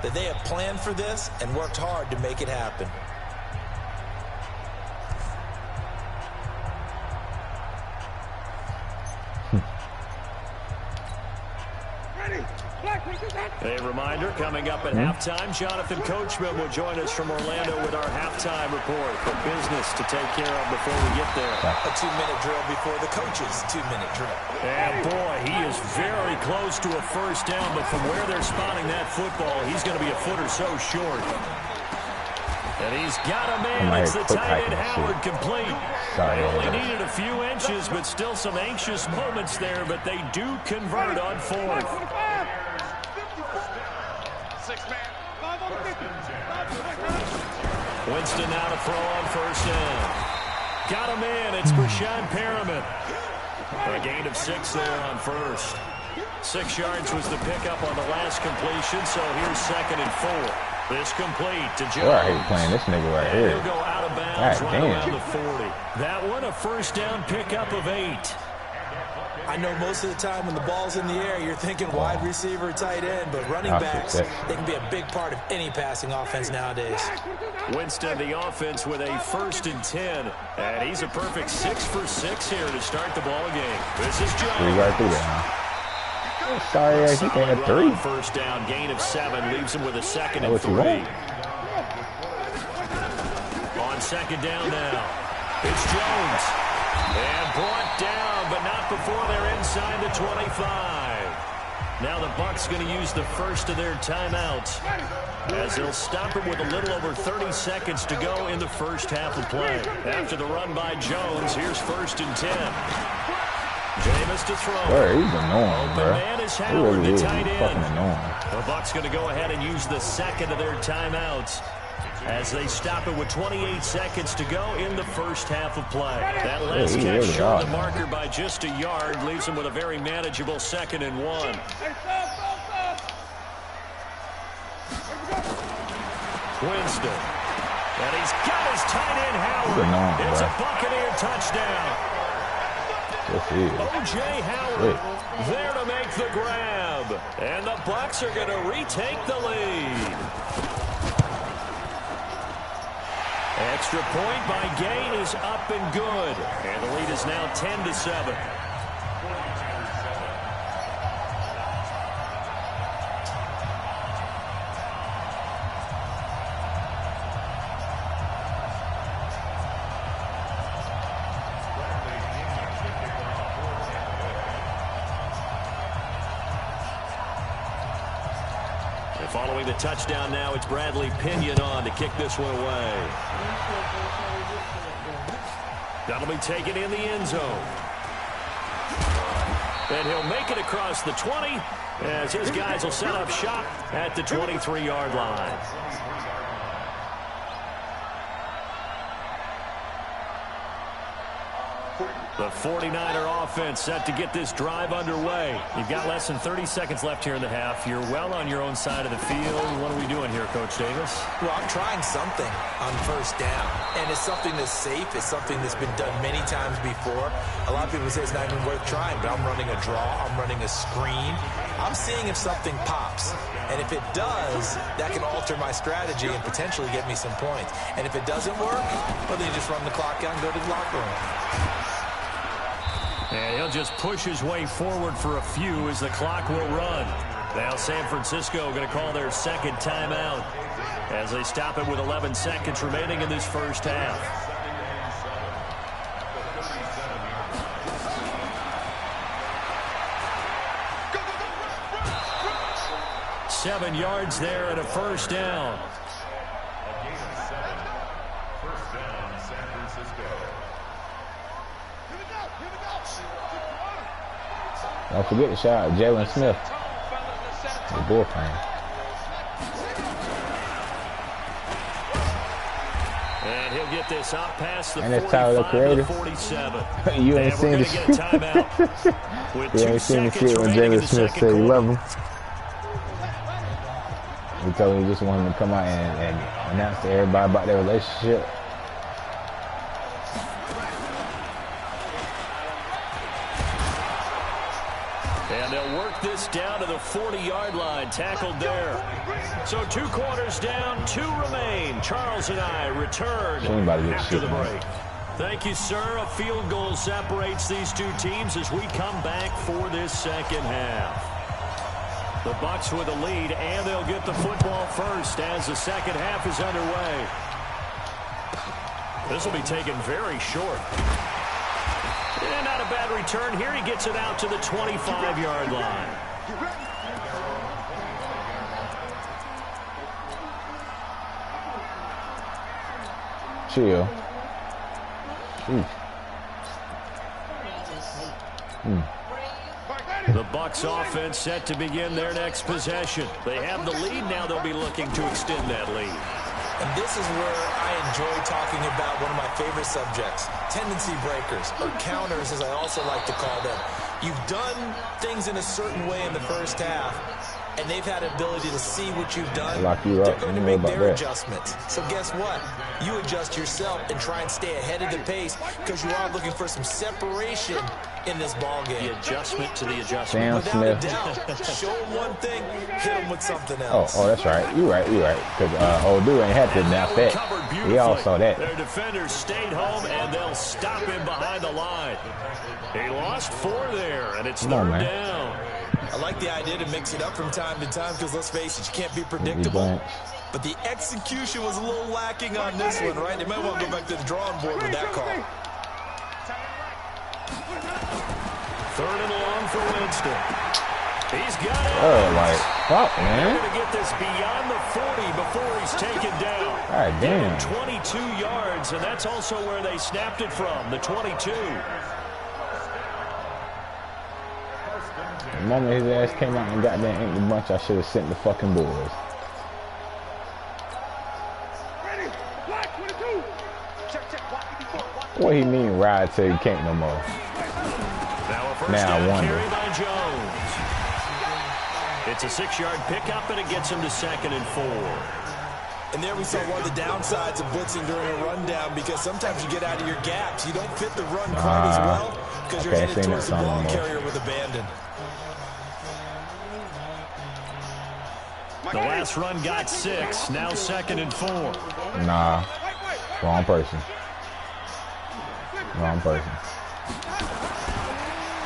that they have planned for this and worked hard to make it happen. A reminder, coming up at halftime, Jonathan Coachman will join us from Orlando with our halftime report. The business to take care of before we get there. A 2-minute drill before the coach's 2-minute drill. And boy, he is very close to a first down, but from where they're spotting that football, he's going to be a foot or so short. And he's got a man. It's the tight end Howard complete. They only needed a few inches, but still some anxious moments there, but they do convert on fourth. Winston now to throw on first down. Got a man. It's Brashad Perriman. A gain of 6 there on first. 6 yards was the pickup on the last completion, so here's 2nd and 4. This complete to Jones. I hate playing this nigga right here. He'll go out of bounds right around the 40. That one a first down pickup of 8. I know most of the time when the ball's in the air, you're thinking wide receiver, tight end, but running backs, they can be a big part of any passing offense nowadays. Winston, the offense with a 1st and 10, and he's a perfect 6 for 6 here to start the ball game. This is Jones. He's right through there. Sorry, I think they had 3. First down, gain of 7, leaves him with a 2nd and 3. On 2nd down now, it's Jones. And brought down, but not before they're inside the 25. Now the Bucs going to use the first of their timeouts, as they'll stop him with a little over 30 seconds to go in the first half of play. After the run by Jones, here's 1st and 10. Jameis to throw. Bro, he's annoying, bro. The man is Howard, really the tight end. Fucking annoying. The Bucs going to go ahead and use the 2nd of their timeouts, as they stop it with 28 seconds to go in the first half of play. That last catch showed the marker by just a yard, leaves him with a very manageable 2nd and 1. Winston. And he's got his tight end, Howard. It's a Buccaneer touchdown. O.J. Howard there to make the grab. And the Bucs are going to retake the lead. Extra point by Gain is up and good. And the lead is now 10-7. And following the touchdown now, it's Bradley Pinion on to kick this one away. That'll be taken in the end zone. And he'll make it across the 20 as his guys will set up shop at the 23-yard line. The 49er offense set to get this drive underway. You've got less than 30 seconds left here in the half. You're well on your own side of the field. What are we doing here, Coach Davis? Well, I'm trying something on first down, and it's something that's safe. It's something that's been done many times before. A lot of people say it's not even worth trying, but I'm running a draw. I'm running a screen. I'm seeing if something pops, and if it does, that can alter my strategy and potentially get me some points. And if it doesn't work, well, then you just run the clock out and go to the locker room. And he'll just push his way forward for a few as the clock will run. Now San Francisco going to call their 2nd timeout as they stop it with 11 seconds remaining in this first half. Go. 7 yards there and a first down. Don't forget to shout out Jalen Smith, the bullpen. And he'll get this out past the 45 45 to the 47. You ain't seen the shit. You ain't seen the shit when Jalen Smith said he love him. He told me he just wanted him to come out and announce to everybody about their relationship. And they'll work this down to the 40-yard line, tackled there. So 2 quarters down, 2 remain. Charles and I return after the break. Thank you, sir. A field goal separates these two teams as we come back for this second half. The Bucs with a lead, and they'll get the football first as the second half is underway. This will be taken very short. And not a bad return here. He gets it out to the 25-yard line. Chill. The Bucs offense set to begin their next possession. They have the lead. Now they'll be looking to extend that lead. And this is where I enjoy talking about one of my favorite subjects, tendency breakers, or counters as I also like to call them. You've done things in a certain way in the first half, and they've had the ability to see what you've done. They're going to make their adjustments. So guess what? You adjust yourself and try and stay ahead of the pace because you are looking for some separation in this ball game. The adjustment to the adjustment. Sam Smith. Show him one thing, hit him with something else. Oh, that's right. You're right. Because old dude ain't had to nap that. We all saw that. Their defenders stayed home, and they'll stop him behind the line. He lost 4 there, and it's third down. I like the idea to mix it up from time to time because, let's face it, you can't be predictable. But the execution was a little lacking on this one, right? They might want to go back to the drawing board with that call. 3rd and long for Winston. He's got it. Oh, like, fuck, man. They're going to get this beyond the 40 before he's taken down. God damn. 22 yards, and that's also where they snapped it from, the 22. The moment his ass came out and got that empty bunch, I should have sent the fucking boys. What he mean ride till he can't no more? Now I wonder. Carry by Jones. It's a 6-yard pickup, and it gets him to 2nd and 4. And there we saw one of the downsides of blitzing during a rundown, because sometimes you get out of your gaps. You don't fit the run quite as well because you're headed towards the ball carrier with abandon. The last run got 6, now 2nd and 4. Nah, wrong person. Wrong person.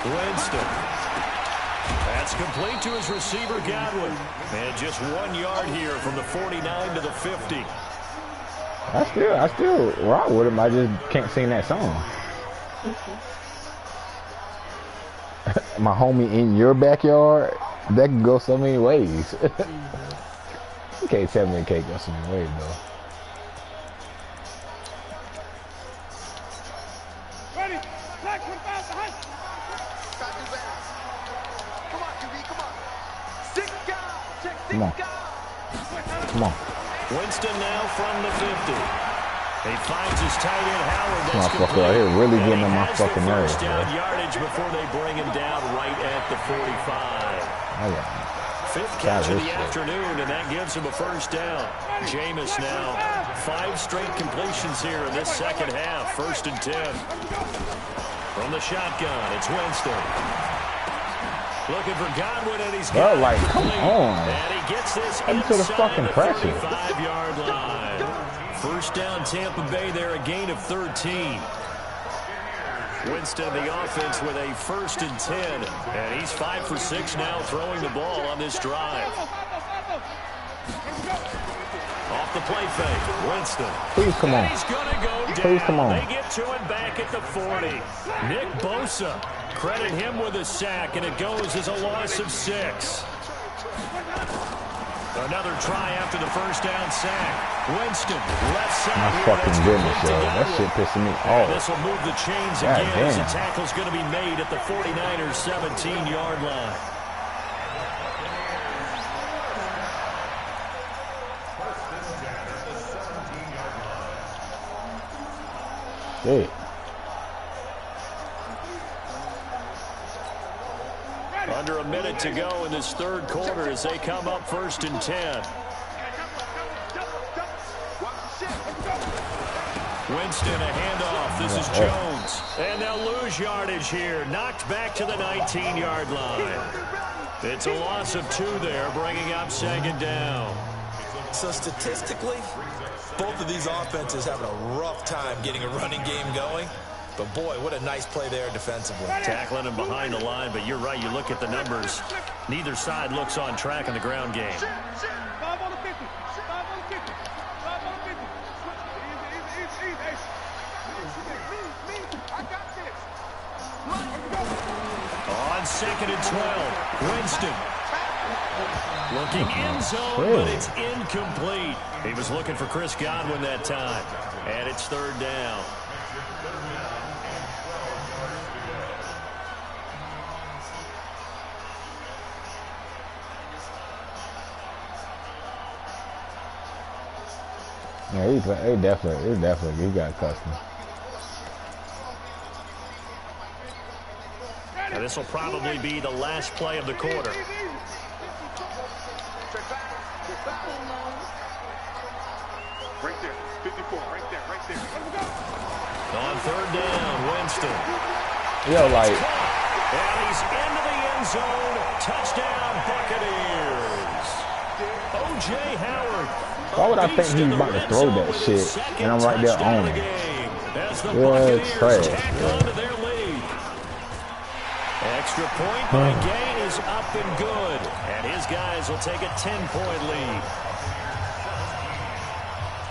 Winston. That's complete to his receiver, Godwin. And just 1 yard here from the 49 to the 50. I still rock with him. I just can't sing that song. My homie in your backyard, that can go so many ways. You can't tell me it can't go so many ways, though. Come on. Come on. Winston now from the 50. He finds his tight end Howard. This motherfucker right here really getting on my fucking nerves. Down yardage before they bring him down right at the 45. Oh, yeah. 5th catch of the afternoon, and that gives him a 1st down. Jameis now 5 straight completions here in this second half. 1st and 10. From the shotgun, it's Winston. Looking for Godwin, and he's got like, come on. And he gets this into the fucking pressure. 35-yard line. 1st down, Tampa Bay there, a gain of 13. Winston, the offense, with a 1st and 10. And he's 5 for 6 now throwing the ball on this drive. Off the play fake, Winston. Please come on. He's going to go down. Please come on. They get to him back at the 40. Nick Bosa, credit him with a sack, and it goes as a loss of 6. Another try after the 1st down sack. Winston, left side. My fucking goodness, yo. That shit pissing me off. This will move the chains God again damn. as the tackle's going to be made at the 49ers' 17-yard line. Hey. Under a minute to go in this 3rd quarter as they come up 1st and 10. Winston, a handoff. This is Jones. And they'll lose yardage here. Knocked back to the 19-yard line. It's a loss of 2 there, bringing up 2nd down. So statistically, both of these offenses having a rough time getting a running game going. But, boy, what a nice play there defensively. Tackling him behind the line, but you're right. You look at the numbers. Neither side looks on track in the ground game. On 2nd and 12, Winston. Looking end zone, but it's incomplete. He was looking for Chris Godwin that time. And it's 3rd down. Yeah, he definitely, he got custom. Now this will probably be the last play of the quarter. Right there, 54, right there. On 3rd down, Winston. Yo, like, And he's into the end zone. Touchdown, Buccaneers. O.J. Howard. Why would I think he's about to throw that shit and I'm right there on him? Yeah, trash. Onto their lead. Extra point by Gay is up and good. And his guys will take a 10-point lead.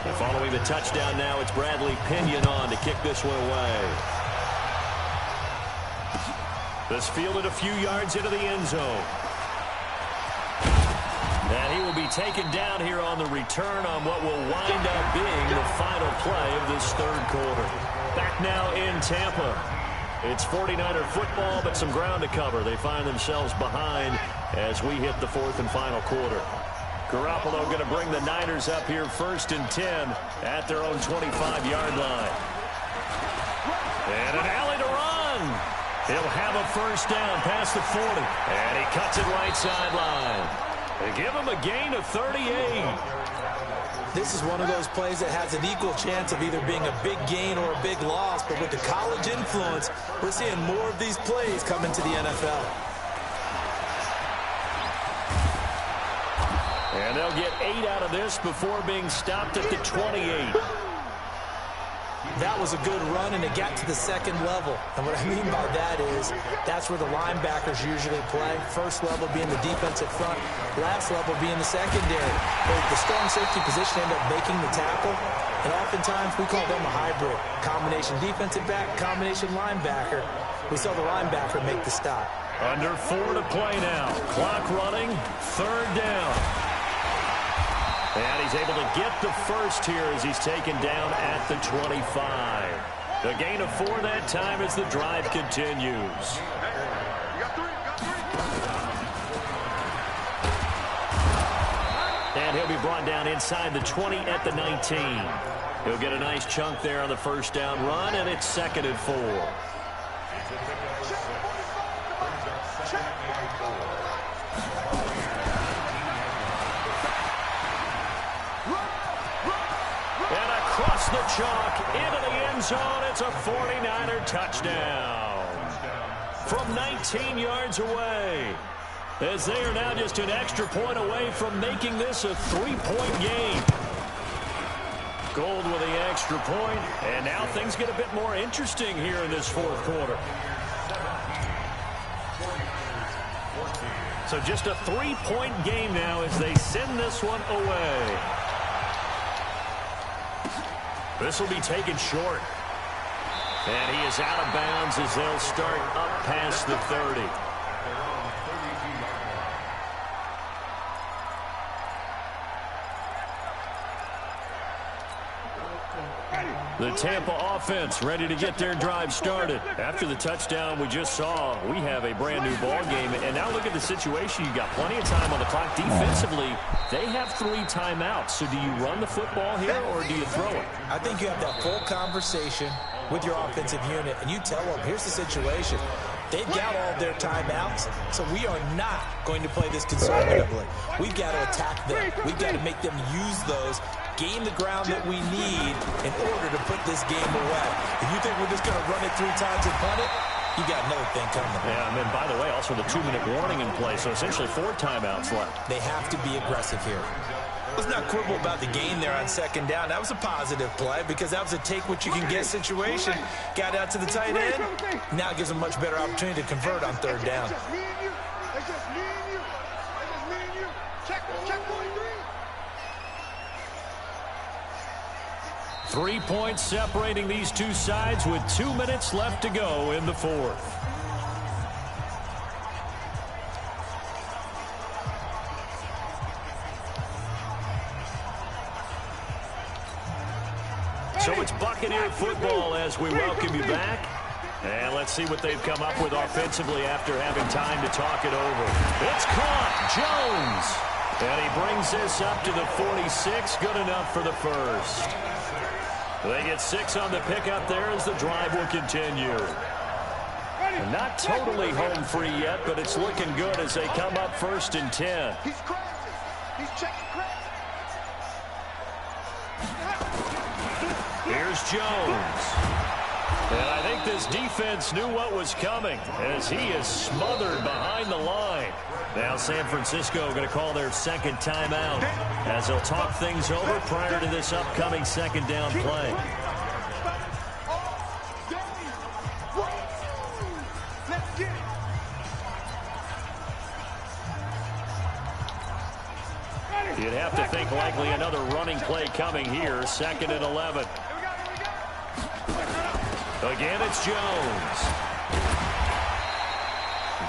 And following the touchdown now, it's Bradley Pinion on to kick this one away. This fielded a few yards into the end zone. And he will be taken down here on the return on what will wind up being the final play of this third quarter. Back now in Tampa. It's 49er football, but some ground to cover. They find themselves behind as we hit the fourth and final quarter. Garoppolo going to bring the Niners up here 1st and 10 at their own 25-yard line. And an alley to run. He'll have a first down past the 40. And he cuts it right sideline. They give him a gain of 38. This is one of those plays that has an equal chance of either being a big gain or a big loss. But with the college influence, we're seeing more of these plays come into the NFL. And they'll get 8 out of this before being stopped at the 28. That was a good run, and it got to the second level. And what I mean by that is that's where the linebackers usually play. First level being the defensive front, last level being the secondary. The strong safety position end up making the tackle, and oftentimes we call them a hybrid. Combination defensive back, combination linebacker. We saw the linebacker make the stop. Under 4 to play now. Clock running, 3rd down. And he's able to get the first here as he's taken down at the 25. The gain of 4 that time as the drive continues. And he'll be brought down inside the 20 at the 19. He'll get a nice chunk there on the first down run, and it's 2nd and 4. The chalk into the end zone. It's a 49er touchdown from 19 yards away, as they are now just an extra point away from making this a 3-point game. Gold with the extra point, and now things get a bit more interesting here in this fourth quarter. So just a 3-point game now as they send this one away. This will be taken short. And he is out of bounds as they'll start up past the 30. The Tampa offense ready to get their drive started. After the touchdown we just saw, we have a brand new ball game. And now look at the situation. You've got plenty of time on the clock. Defensively, they have 3 timeouts. So do you run the football here or do you throw it? I think you have that full conversation with your offensive unit, and you tell them, here's the situation. They've got all their timeouts, so we are not going to play this conservatively. We've got to attack them. We've got to make them use those, gain the ground that we need in order to put this game away. If you think we're just going to run it 3 times and punt it, you got another thing coming. Yeah, and then, by the way, also the 2-minute warning in play, so essentially 4 timeouts left. They have to be aggressive here. Let's not quibble about the gain there on 2nd down. That was a positive play because that was a take-what-you-can-get situation. Got out to the tight end. Now it gives them much better opportunity to convert on 3rd down. Three points separating these two sides with 2 minutes left to go in the fourth. So it's Buccaneer football as we welcome you back. And let's see what they've come up with offensively after having time to talk it over. It's caught. Jones. And he brings this up to the 46. Good enough for the first. They get 6 on the pickup there as the drive will continue. And not totally home free yet, but it's looking good as they come up 1st and 10. He's crazy. He's checking crazy. Here's Jones. And I think this defense knew what was coming as he is smothered behind the line. Now San Francisco going to call their second timeout as they'll talk things over prior to this upcoming second down play. You'd have to think likely another running play coming here. 2nd and 11. Again, it's Jones.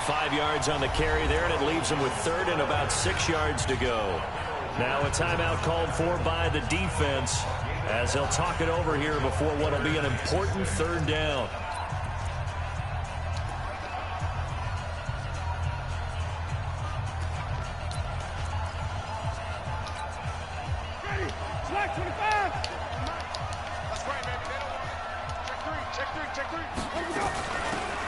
5 yards on the carry there, and it leaves him with 3rd and about 6 yards to go. Now a timeout called for by the defense as they'll talk it over here before what will be an important 3rd down.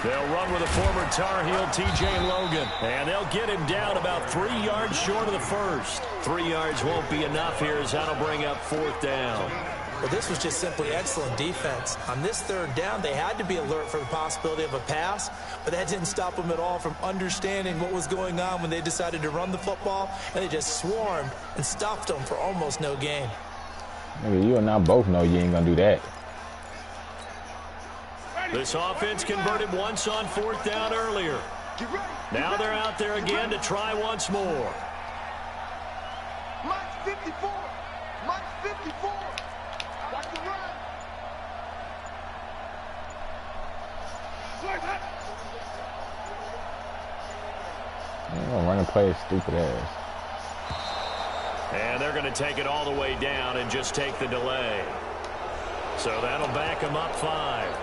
They'll run with a former Tar Heel, T.J. Logan. And they'll get him down about 3 yards short of the first. 3 yards won't be enough here as that'll bring up 4th down. Well, this was just simply excellent defense. On this 3rd down, they had to be alert for the possibility of a pass, but that didn't stop them at all from understanding what was going on when they decided to run the football, and they just swarmed and stopped them for almost no gain. Maybe you and I both know you ain't going to do that. This offense converted once on 4th down earlier. Now they're out there again to try once more. Mike's 54. Mike's 54. Watch the run. Running play is stupid ass. And they're going to take it all the way down and just take the delay. So that'll back them up 5.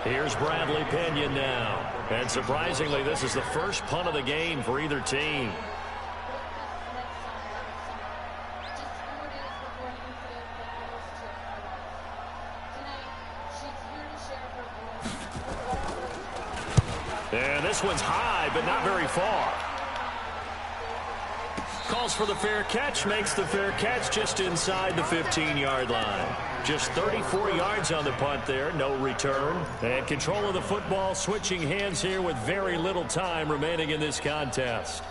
Here's Bradley Pinion now. And surprisingly, this is the first punt of the game for either team. And this one's high, but not very far. Calls for the fair catch, makes the fair catch just inside the 15-yard line. Just 34 yards on the punt there, no return. And control of the football switching hands here with very little time remaining in this contest.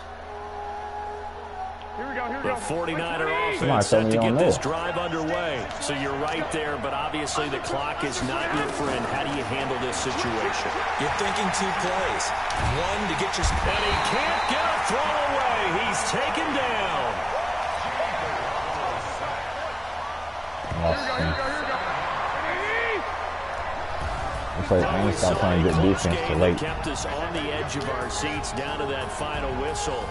Here we go, The 49er offense set to get this drive underway. So you're right there, but obviously the clock is not your friend. How do you handle this situation? You're thinking 2 plays. One to get your... And he can't get a throw away. He's taken down. Looks like I ain't stop playing good defense too late. Kept us on the edge of our seats down to that final whistle.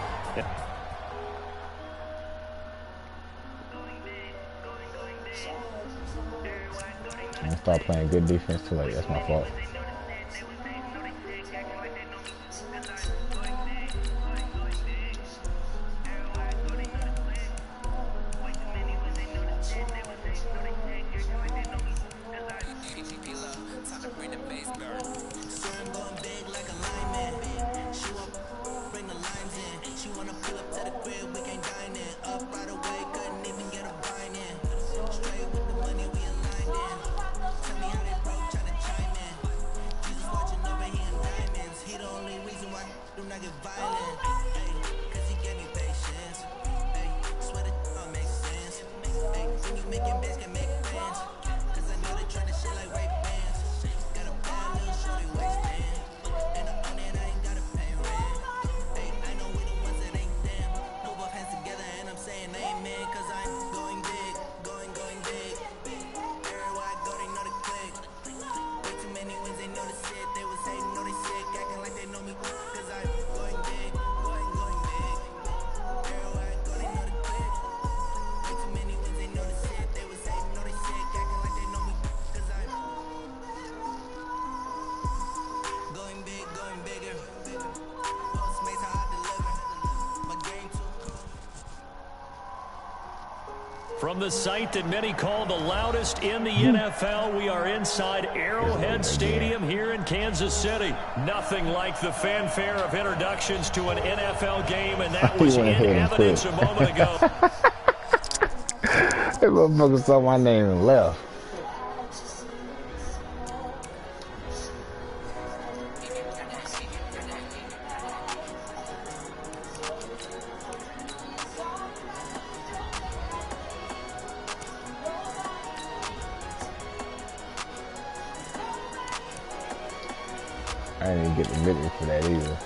I start playing good defense too late. That's my fault. From the site that many call the loudest in the NFL, we are inside Arrowhead Stadium here in Kansas City. Nothing like the fanfare of introductions to an NFL game, and that was in evidence a moment ago. That motherfucker saw my name and left. I didn't even get the minutes for that either.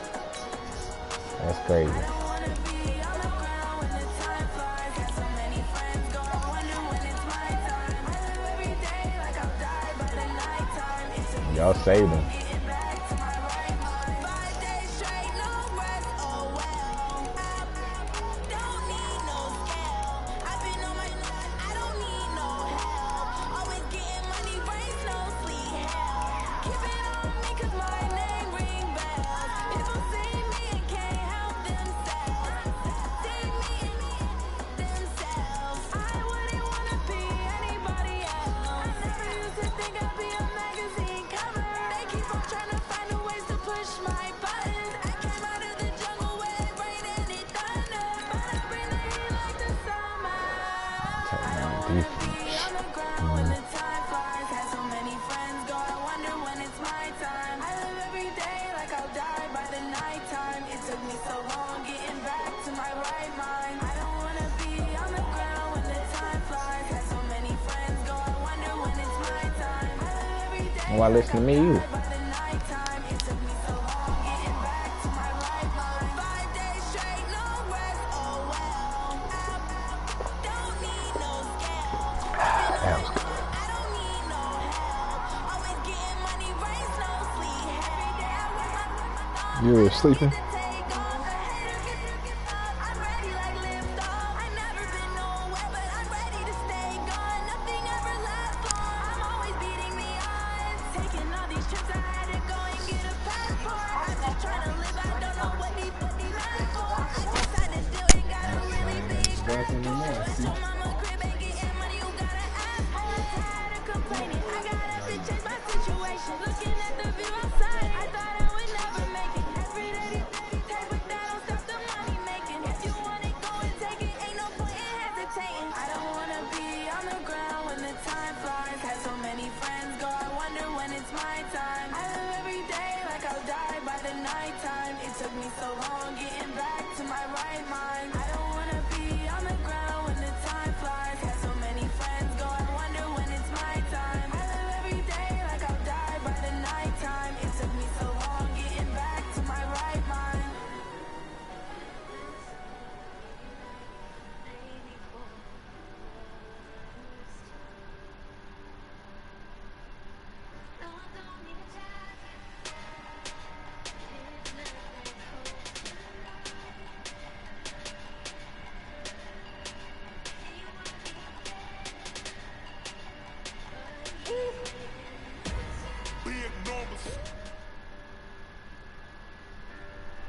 That's crazy. Y'all saved him. Why listen to me? You. You were sleeping?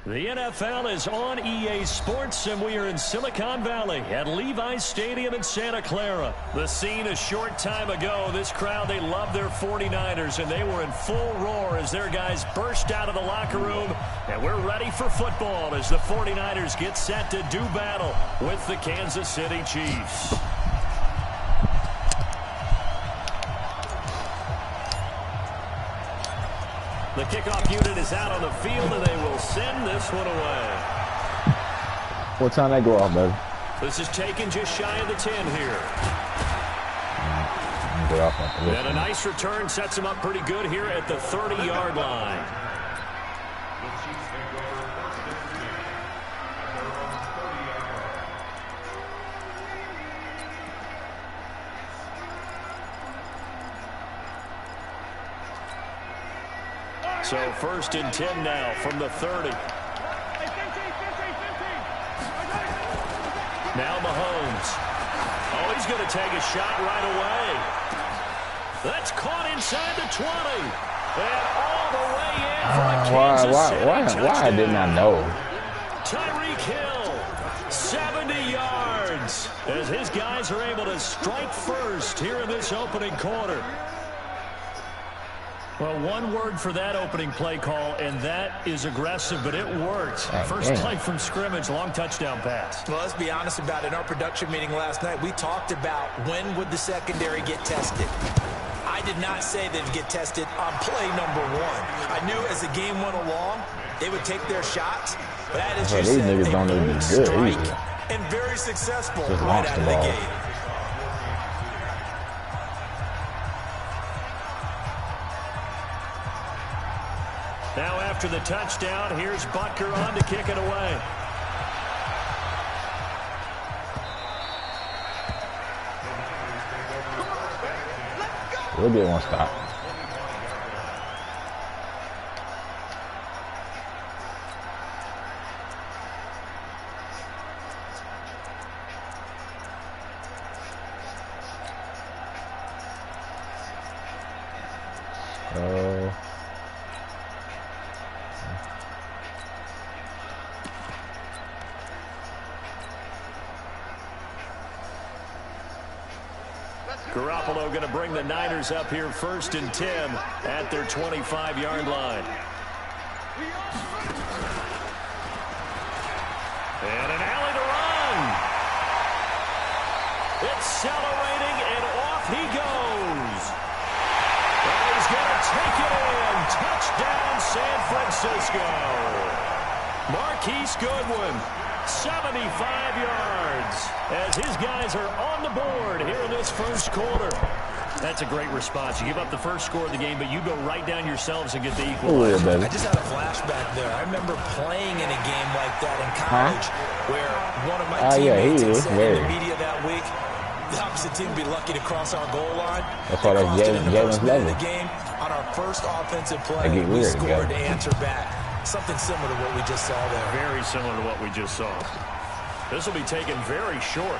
The NFL is on EA Sports, and we are in Silicon Valley at Levi's Stadium in Santa Clara. The scene a short time ago, this crowd, they love their 49ers, and they were in full roar as their guys burst out of the locker room. And we're ready for football as the 49ers get set to do battle with the Kansas City Chiefs. The kickoff unit is out on the field, and they will send this one away. What time they go off, baby? This is taken just shy of the 10 here. And a nice return sets him up pretty good here at the 30-yard line. So 1st and 10 now from the 30. Now Mahomes. Oh, he's going to take a shot right away. That's caught inside the 20. And all the way in for a Kansas City touchdown. Why didn't I know? Tyreek Hill, 70 yards, as his guys are able to strike first here in this opening quarter. Well, one word for that opening play call, and that is aggressive, but it worked. First play from scrimmage, long touchdown pass. Well, let's be honest about it. In our production meeting last night, we talked about when would the secondary get tested. I did not say they'd get tested on play number 1. I knew as the game went along, they would take their shots. But that is just a bold strike and very successful right out of the gate. Now after the touchdown, here's Butker on to kick it away. We'll get one stop. Garoppolo going to bring the Niners up here 1st and 10 at their 25-yard line. And an alley to run. Accelerating, and off he goes. And he's going to take it in. Touchdown, San Francisco. Marquise Goodwin, 75 yards, as his guys are on the board here in this first quarter. That's a great response. You give up the first score of the game, but you go right down yourselves and get the equalizer. I just had a flashback there. I remember playing in a game like that in college where one of my teammates had said in the media that week, the opposite team would be lucky to cross our goal line. That's why that's Jalen's level. The game, on our first offensive play, we scored to answer back. Something similar to what we just saw there. Very similar to what we just saw. This will be taken very short.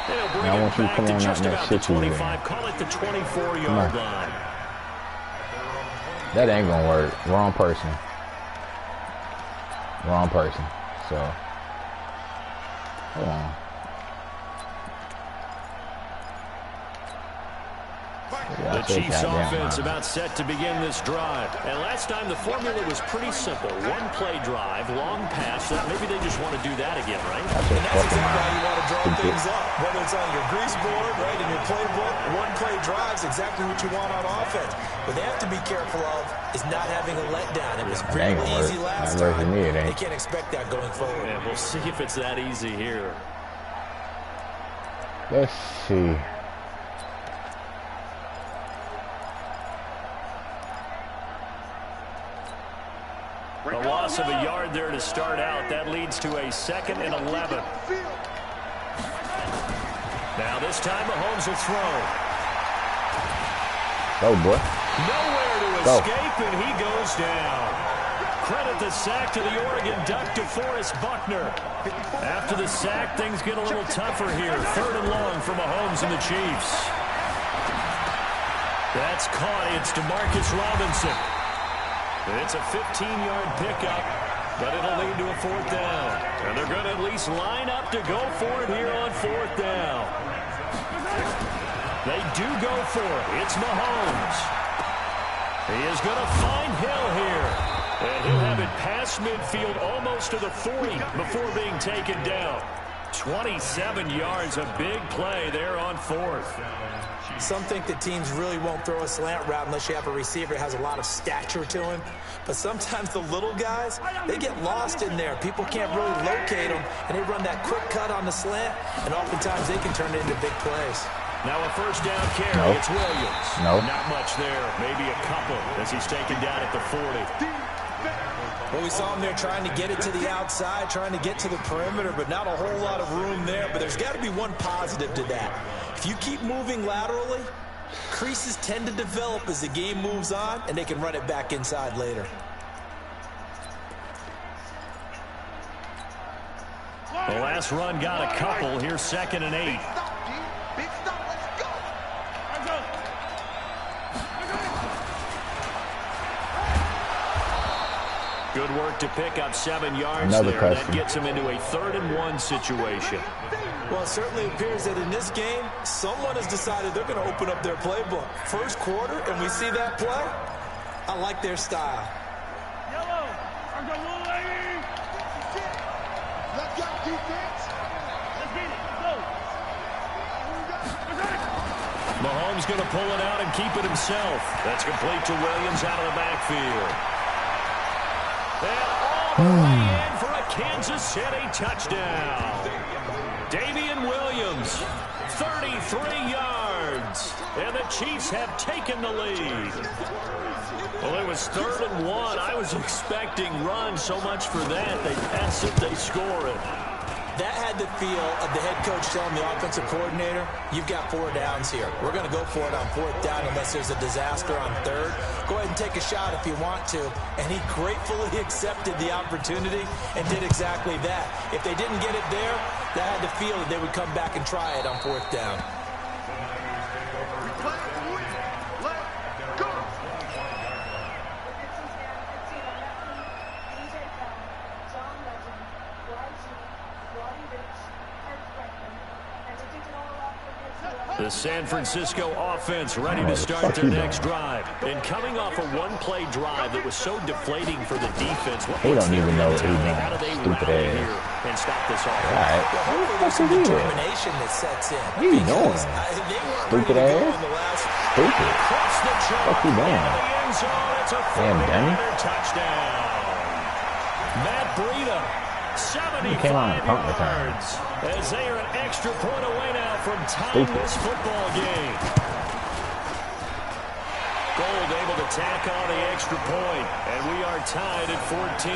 They'll bring it back to just about the 25. Call it the 24-yard line. That ain't gonna work. Wrong person. Wrong person. So, hold on. The Chiefs offense about set to begin this drive. And last time the formula was pretty simple. One play drive, long pass. Maybe they just want to do that again, right? And that's exactly how you want to draw things up. Whether it's on your grease board, right, in your playbook, one play drive is exactly what you want on offense. What they have to be careful of is not having a letdown. It was pretty easy last time. They can't expect that going forward. Yeah, we'll see if it's that easy here. Let's see. A loss of a yard there to start out. That leads to a 2nd and 11. Now this time Mahomes will throw. Go, boy. Nowhere to escape, and he goes down. Credit the sack to the Oregon Duck, DeForest Buckner. After the sack, things get a little tougher here. 3rd and long for Mahomes and the Chiefs. That's caught. It's DeMarcus Robinson. It's a 15-yard pickup, but it'll lead to a 4th down. And they're going to at least line up to go for it here on 4th down. They do go for it. It's Mahomes. He is going to find Hill here. And he'll have it past midfield almost to the 40 before being taken down. 27 yards, a big play there on 4th. Some think that teams really won't throw a slant route unless you have a receiver that has a lot of stature to him. But sometimes the little guys, they get lost in there. People can't really locate them, and they run that quick cut on the slant, and oftentimes they can turn it into big plays. Now a 1st down carry. It's Williams. Not much there. Maybe a couple as he's taken down at the 40. Well, we saw him there trying to get it to the outside, trying to get to the perimeter, but not a whole lot of room there. But there's got to be one positive to that. If you keep moving laterally, creases tend to develop as the game moves on, and they can run it back inside later. The last run got a couple. Here's 2nd and 8. Good work to pick up 7 yards there. That gets him into a 3rd and 1 situation. Well, it certainly appears that in this game, someone has decided they're going to open up their playbook. First quarter, and we see that play. I like their style. Let's go, defense. Let's beat it. Go. Mahomes going to pull it out and keep it himself. That's complete to Williams out of the backfield. And all the way in for a Kansas City touchdown. Damian Williams, 33 yards. yards. And the Chiefs have taken the lead. Well, it was 3rd and 1. I was expecting run. So much for that. They pass it, they score it. That had the feel of the head coach telling the offensive coordinator, you've got 4 downs here. We're going to go for it on 4th down unless there's a disaster on 3rd. Go ahead and take a shot if you want to. And he gratefully accepted the opportunity and did exactly that. If they didn't get it there, that had the feel that they would come back and try it on 4th down. The San Francisco offense ready to start their next drive. And coming off a one-play drive that was so deflating for the defense. They don't even know what he's doing. How do they Stupid rally ass. here and stop this offense? All right. There's some determination that sets in. What are you doing? Stupid ass. Stupid. What you doing? Damn dummy. Touchdown. Matt Breida. 75 yards as they are an extra point away now from tying this football game. Gold able to tack on the extra point, and we are tied at 14.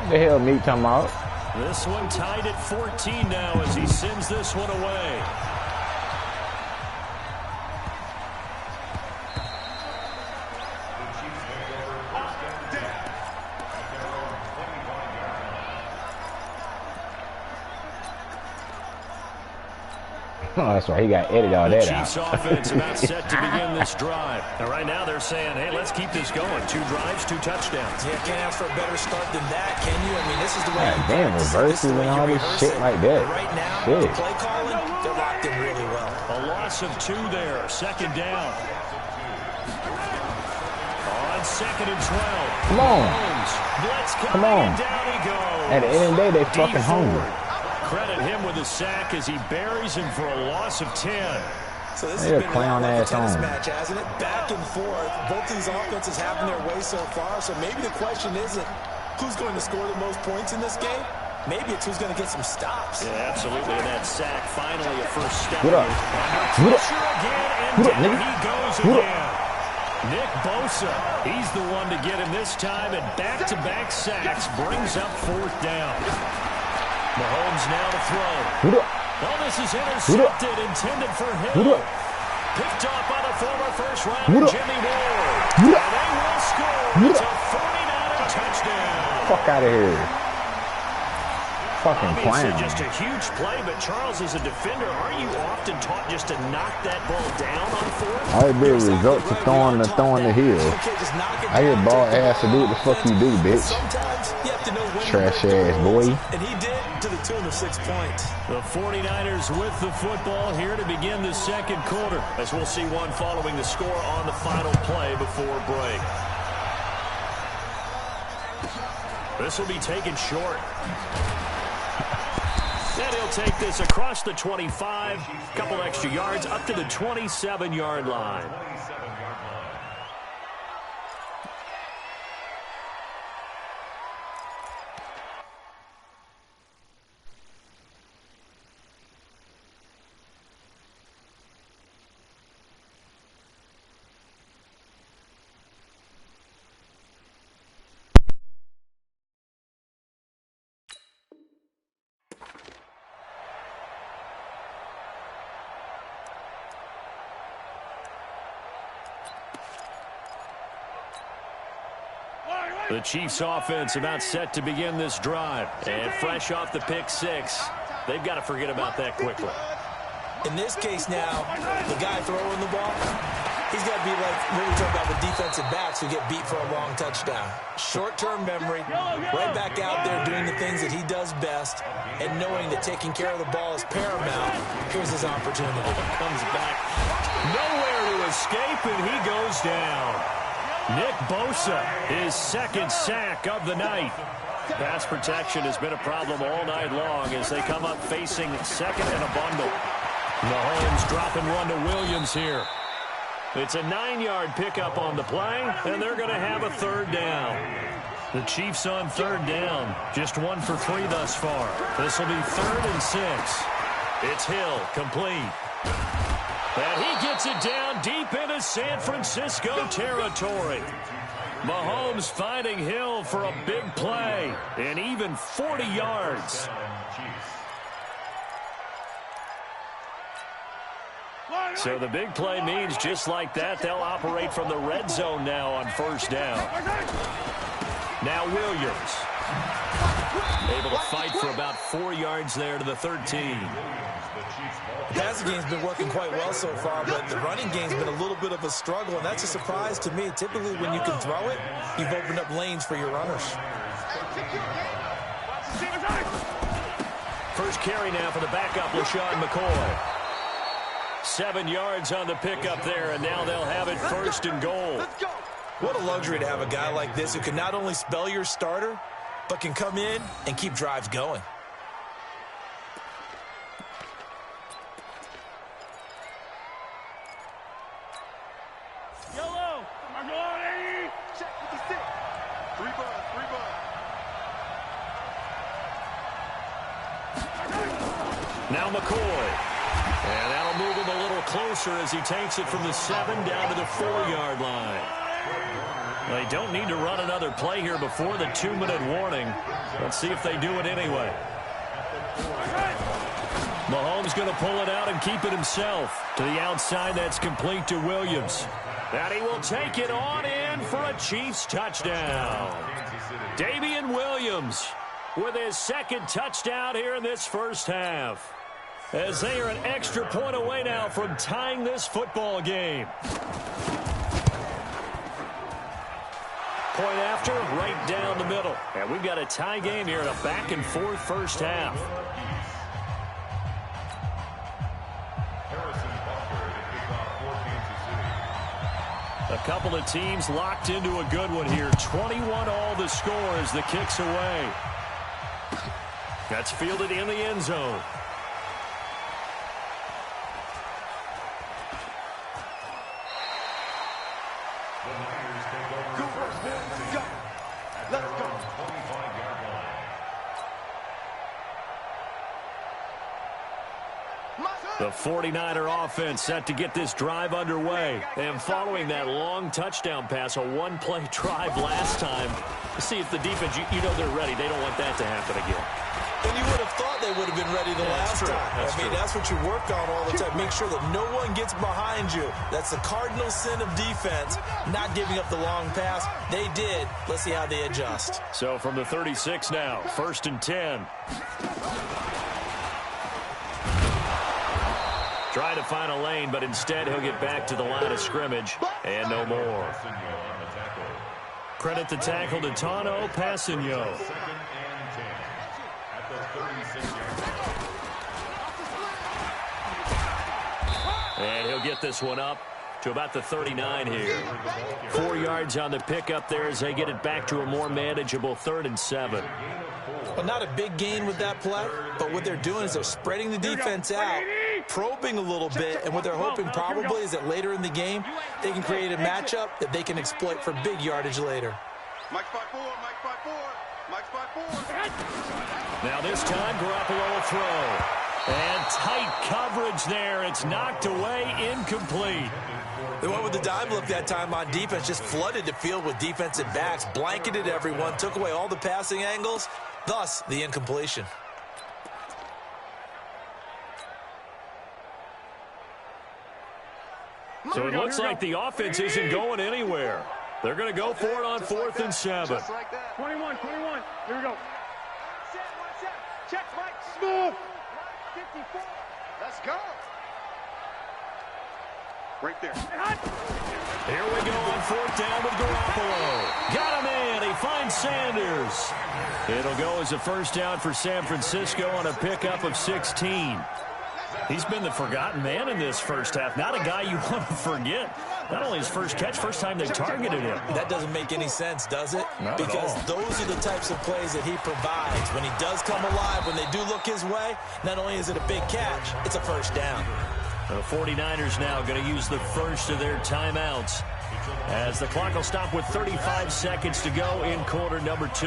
What the hell me talking about? This one tied at 14 now as he sends this one away. Oh, that's right. He got edited all that out. The Chiefs offense about set to begin this drive. And right now they're saying, hey, let's keep this going. 2 drives, 2 touchdowns. Yeah, can't ask for a better start than that, can you? I mean, this is the way God damn, reverses and all this shit like that. Right now, shit. Play calling, they're locked in really well. A loss of 2 there. 2nd down. On 2nd and 12. Come on. Come on. Down he goes. At the end of the day, they fucking hungry. Credit him with a sack as he buries him for a loss of 10. So this has been a tennis on. match, hasn't it? Back and forth. Both these offenses having their way so far. So maybe the question isn't who's going to score the most points in this game. Maybe it's who's going to get some stops. Yeah, absolutely. And that sack, finally a first step. What up? Under pressure again, and down he goes again. Nick Bosa, he's the one to get him this time, and back-to-back sacks brings up 4th down. Mahomes now to throw. Oh, this is intercepted, intended for Hill. Picked off by the former first-rounder Jimmy Ward. And they will score. It's a 49er touchdown. Fuck out of here. Fucking clown. Just a huge play, but Charles, as a defender, aren't you often taught just to knock that ball down on 4th? All it did result to throwing the hill. I get ball ass to do what the fuck you do, bitch. Trash ass boy. And he did to the tune of 6 points. The 49ers with the football here to begin the 2nd quarter, as we'll see one following the score on the final play before break. This will be taken short. And he'll take this across the 25, couple extra yards, up to the 27-yard line. The Chiefs offense about set to begin this drive. And fresh off the pick 6, they've got to forget about that quickly. In this case now, the guy throwing the ball, he's got to be like what we talk about with defensive backs who get beat for a long touchdown. Short-term memory, right back out there doing the things that he does best, and knowing that taking care of the ball is paramount. Here's his opportunity. Comes back, nowhere to escape, and he goes down. Nick Bosa, his 2nd sack of the night. Pass protection has been a problem all night long as they come up facing 2nd and a bundle. Mahomes drop and run to Williams here. It's a 9-yard pickup on the play, and they're going to have a 3rd down. The Chiefs on 3rd down, just 1 for 3 thus far. This will be 3rd and 6. It's Hill, complete. And he gets it down deep into San Francisco territory. Mahomes finding Hill for a big play, and even 40 yards. So the big play means just like that, they'll operate from the red zone now on first down. Now Williams. Able to fight for about 4 yards there to the 13. The passing game's been working quite well so far, but the running game's been a little bit of a struggle, and that's a surprise to me. Typically, when you can throw it, you've opened up lanes for your runners. First carry now for the backup, LaShawn McCoy. 7 yards on the pickup there, and now they'll have it first and goal. What a luxury to have a guy like this who can not only spell your starter, but can come in and keep drives going. Yellow. I'm going. Check with the stick. 3 bud, 3 bud. Now McCoy. And that'll move him a little closer as he takes it from the 7 down to the 4-yard line. They don't need to run another play here before the 2-minute warning. Let's see if they do it anyway. Mahomes going to pull it out and keep it himself. To the outside, that's complete to Williams. And he will take it on in for a Chiefs touchdown. Damian Williams with his second touchdown here in this first half, as they are an extra point away now from tying this football game. Point after, right down the middle. And we've got a tie game here in a back-and-forth first half. A couple of teams locked into a good one here. 21 all the score as the kick's away. That's fielded in the end zone. The 49er offense set to get this drive underway. And following that long touchdown pass, a one-play drive last time, see if the defense, you know they're ready. They don't want that to happen again. And you would have thought they would have been ready the last time. That's what you work on all the time. Make sure that no one gets behind you. That's the cardinal sin of defense, not giving up the long pass. They did. Let's see how they adjust. So from the 36 now, 1st and 10. Try to find a lane, but instead he'll get back to the line of scrimmage, and no more. Credit the tackle to Tano Passigno. And he'll get this one up to about the 39 here. 4 yards on the pickup there as they get it back to a more manageable 3rd and 7. Well, not a big gain with that play, but what they're doing is they're spreading the defense out, probing a little bit, and what they're hoping probably is that later in the game, they can create a matchup that they can exploit for big yardage later. Mike's by 4, Mike's by 4, Mike's by 4. Now this time, Garoppolo will throw. And tight coverage there. It's knocked away, incomplete. They went with the dime look that time on defense, just flooded the field with defensive backs, blanketed everyone, took away all the passing angles, thus the incompletion. So it looks like the offense isn't going anywhere. They're going to go for it on 4th and 7. Just like that. 21. Here we go. Check, Mike. Smooth. 54. Let's go. Right there. Here we go on 4th down with Garoppolo. Got him in. He finds Sanders. It'll go as a first down for San Francisco on a pickup of 16. He's been the forgotten man in this first half. Not a guy you want to forget. Not only his first catch, first time they targeted him. That doesn't make any sense, does it? Because those are the types of plays that he provides. When he does come alive, when they do look his way, not only is it a big catch, it's a first down. The 49ers now going to use the first of their timeouts, as the clock will stop with 35 seconds to go in quarter number 2.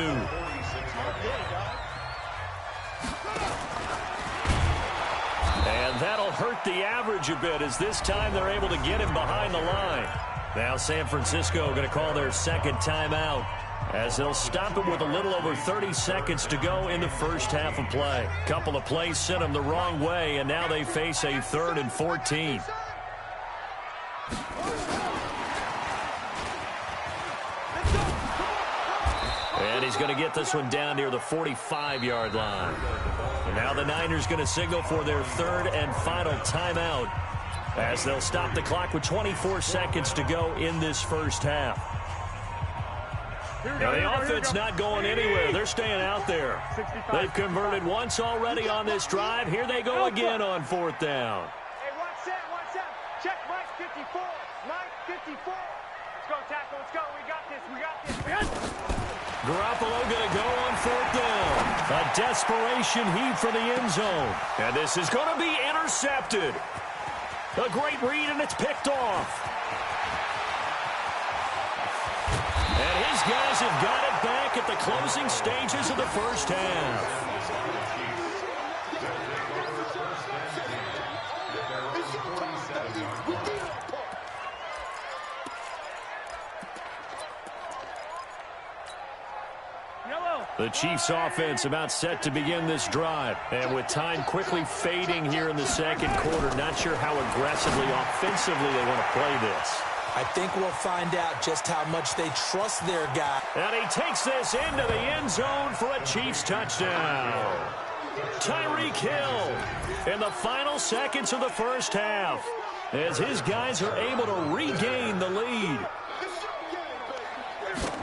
hurt the average a bit as this time they're able to get him behind the line. Now San Francisco going to call their second timeout as they'll stop it with a little over 30 seconds to go in the first half of play. Couple of plays sent them the wrong way, and now they face a 3rd and 14. And he's going to get this one down near the 45-yard line. And now the Niners going to signal for their 3rd and final timeout as they'll stop the clock with 24 seconds to go in this first half. Now the offense not going anywhere. They're staying out there. They've converted once already on this drive. Here they go again on 4th down. Hey, watch that. Check Mike 54. Mike 54. Let's go, tackle. Let's go. We got this. Garoppolo going to go on 4th down. A desperation heave for the end zone. And this is going to be intercepted. A great read, and it's picked off. And his guys have got it back at the closing stages of the first half. The Chiefs offense about set to begin this drive. And with time quickly fading here in the second quarter, not sure how aggressively, offensively they want to play this. I think we'll find out just how much they trust their guy. And he takes this into the end zone for a Chiefs touchdown. Tyreek Hill in the final seconds of the first half as his guys are able to regain the lead.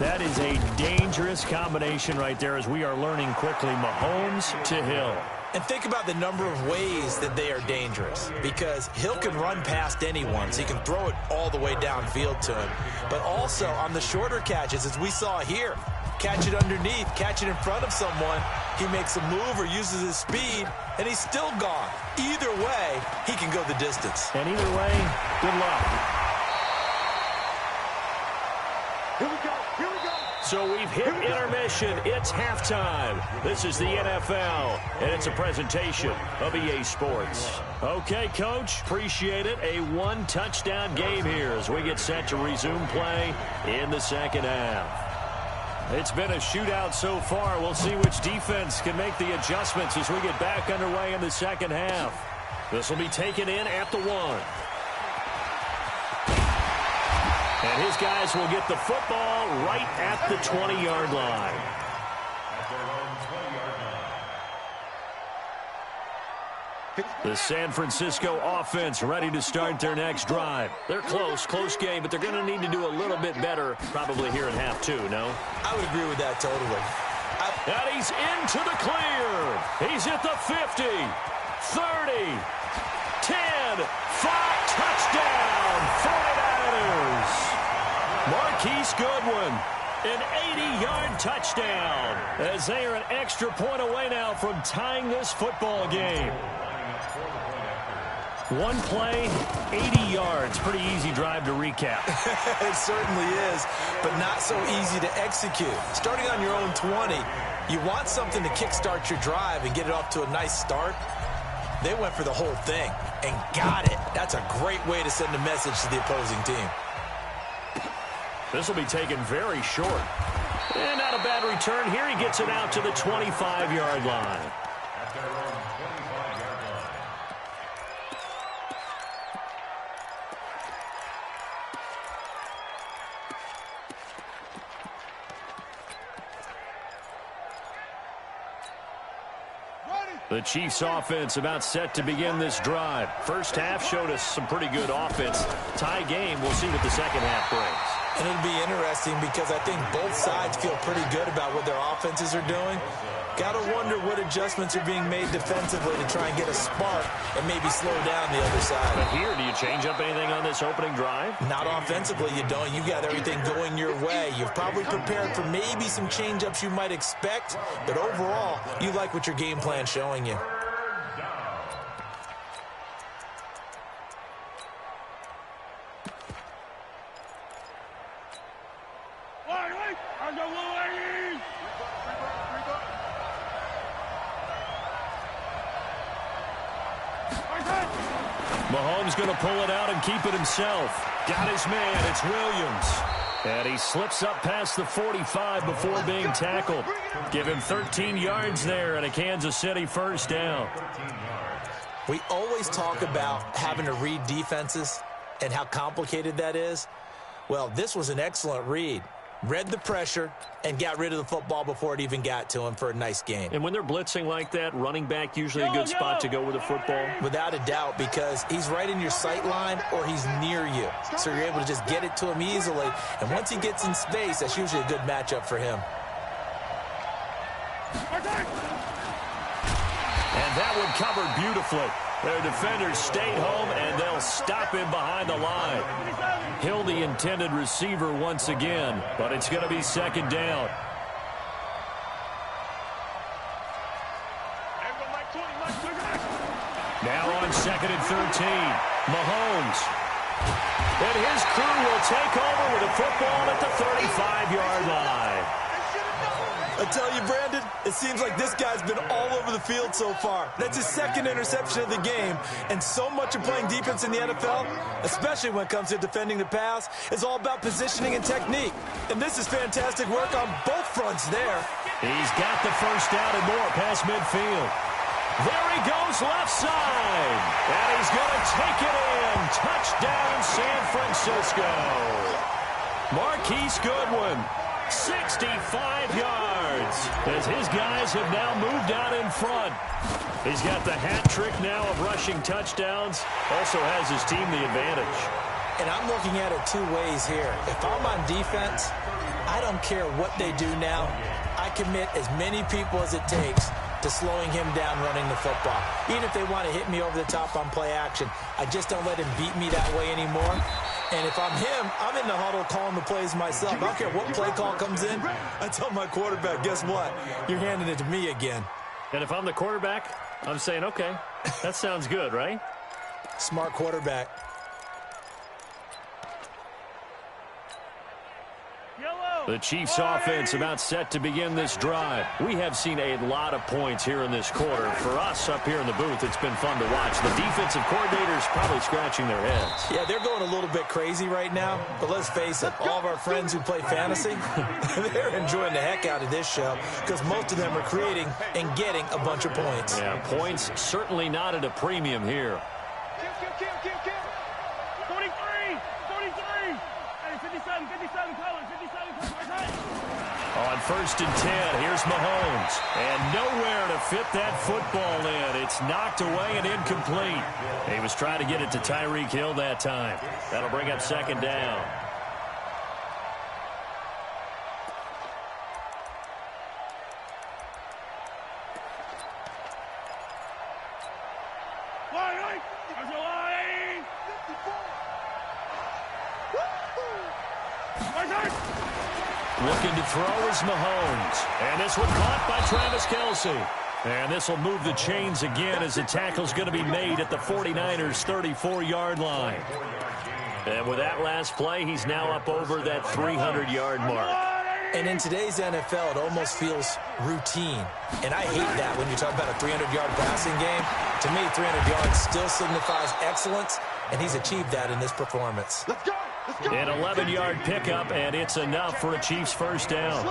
That is a dangerous combination right there as we are learning quickly. Mahomes to Hill. And think about the number of ways that they are dangerous, because Hill can run past anyone, so he can throw it all the way downfield to him. But also on the shorter catches, as we saw here, catch it underneath, catch it in front of someone, he makes a move or uses his speed, and he's still gone. Either way, he can go the distance. And either way, good luck. Here we go. So we've hit intermission. It's halftime. This is the NFL, and it's a presentation of EA Sports. Okay, Coach, appreciate it. A one-touchdown game here as we get set to resume play in the second half. It's been a shootout so far. We'll see which defense can make the adjustments as we get back underway in the second half. This will be taken in at the 1. And his guys will get the football right at the 20-yard line. The San Francisco offense ready to start their next drive. They're close game, but they're going to need to do a little bit better probably here in half 2, no? I would agree with that totally. And he's into the clear. He's at the 50, 30, 10, 5, touchdown, 49ers. Marquise Goodwin, an 80-yard touchdown, as they are an extra point away now from tying this football game. One play, 80 yards. Pretty easy drive to recap. It certainly is, but not so easy to execute. Starting on your own 20, you want something to kickstart your drive and get it off to a nice start. They went for the whole thing and got it. That's a great way to send a message to the opposing team. This will be taken very short. And not a bad return here. He gets it out to the 25-yard line. The Chiefs offense about set to begin this drive. First half showed us some pretty good offense. Tie game, we'll see what the second half brings. And it'll be interesting because I think both sides feel pretty good about what their offenses are doing. Got to wonder what adjustments are being made defensively to try and get a spark and maybe slow down the other side. But here, do you change up anything on this opening drive? Not offensively, you don't. You got everything going your way. You've probably prepared for maybe some change-ups you might expect, but overall, you like what your game plan's showing you. Mahomes going to pull it out and keep it himself. Got his man. It's Williams. And he slips up past the 45 before being tackled. Give him 13 yards there and a Kansas City first down. We always talk about having to read defenses and how complicated that is. Well, this was an excellent read. Read the pressure and got rid of the football before it even got to him for a nice game. And when they're blitzing like that, running back usually a good spot to go with the football? Without a doubt, because he's right in your sight line or he's near you. So you're able to just get it to him easily. And once he gets in space, that's usually a good matchup for him. And that one covered beautifully. Their defenders stayed home, and they'll stop him behind the line. Hill, the intended receiver once again, but it's going to be second down. Now on second and 13, Mahomes. And his crew will take over with a football at the 35-yard line. I tell you, Brandon, it seems like this guy's been all over the field so far. That's his second interception of the game. And so much of playing defense in the NFL, especially when it comes to defending the pass, is all about positioning and technique. And this is fantastic work on both fronts there. He's got the first down and more past midfield. There he goes left side. And he's going to take it in. Touchdown, San Francisco. Marquise Goodwin. 65 yards as his guys have now moved out in front. He's got the hat trick now of rushing touchdowns. Also has his team the advantage. And I'm looking at it two ways here. If I'm on defense, I don't care what they do now. I commit as many people as it takes to slowing him down running the football. Even if they want to hit me over the top on play action, I just don't let him beat me that way anymore. And if I'm him, I'm in the huddle calling the plays myself. I don't care what play call comes in. I tell my quarterback, guess what? You're handing it to me again. And if I'm the quarterback, I'm saying, okay, that sounds good, right? Smart quarterback. The Chiefs offense about set to begin this drive. We have seen a lot of points here in this quarter. For us up here in the booth, it's been fun to watch. The defensive coordinators probably scratching their heads. Yeah, they're going a little bit crazy right now. But let's face it, all of our friends who play fantasy, they're enjoying the heck out of this show because most of them are creating and getting a bunch of points. Yeah, points certainly not at a premium here. 43, 43. Hey, 57, Colin, 57, On first and 10, here's Mahomes. And nowhere to fit that football in. It's knocked away and incomplete. He was trying to get it to Tyreek Hill that time. That'll bring up second down. Looking to throw is Mahomes. And this one caught by Travis Kelce. And this will move the chains again as the tackle's going to be made at the 49ers' 34-yard line. And with that last play, he's now up over that 300-yard mark. And in today's NFL, it almost feels routine. And I hate that when you talk about a 300-yard passing game. To me, 300 yards still signifies excellence, and he's achieved that in this performance. Let's go. An 11-yard pickup, and it's enough for a Chiefs first down.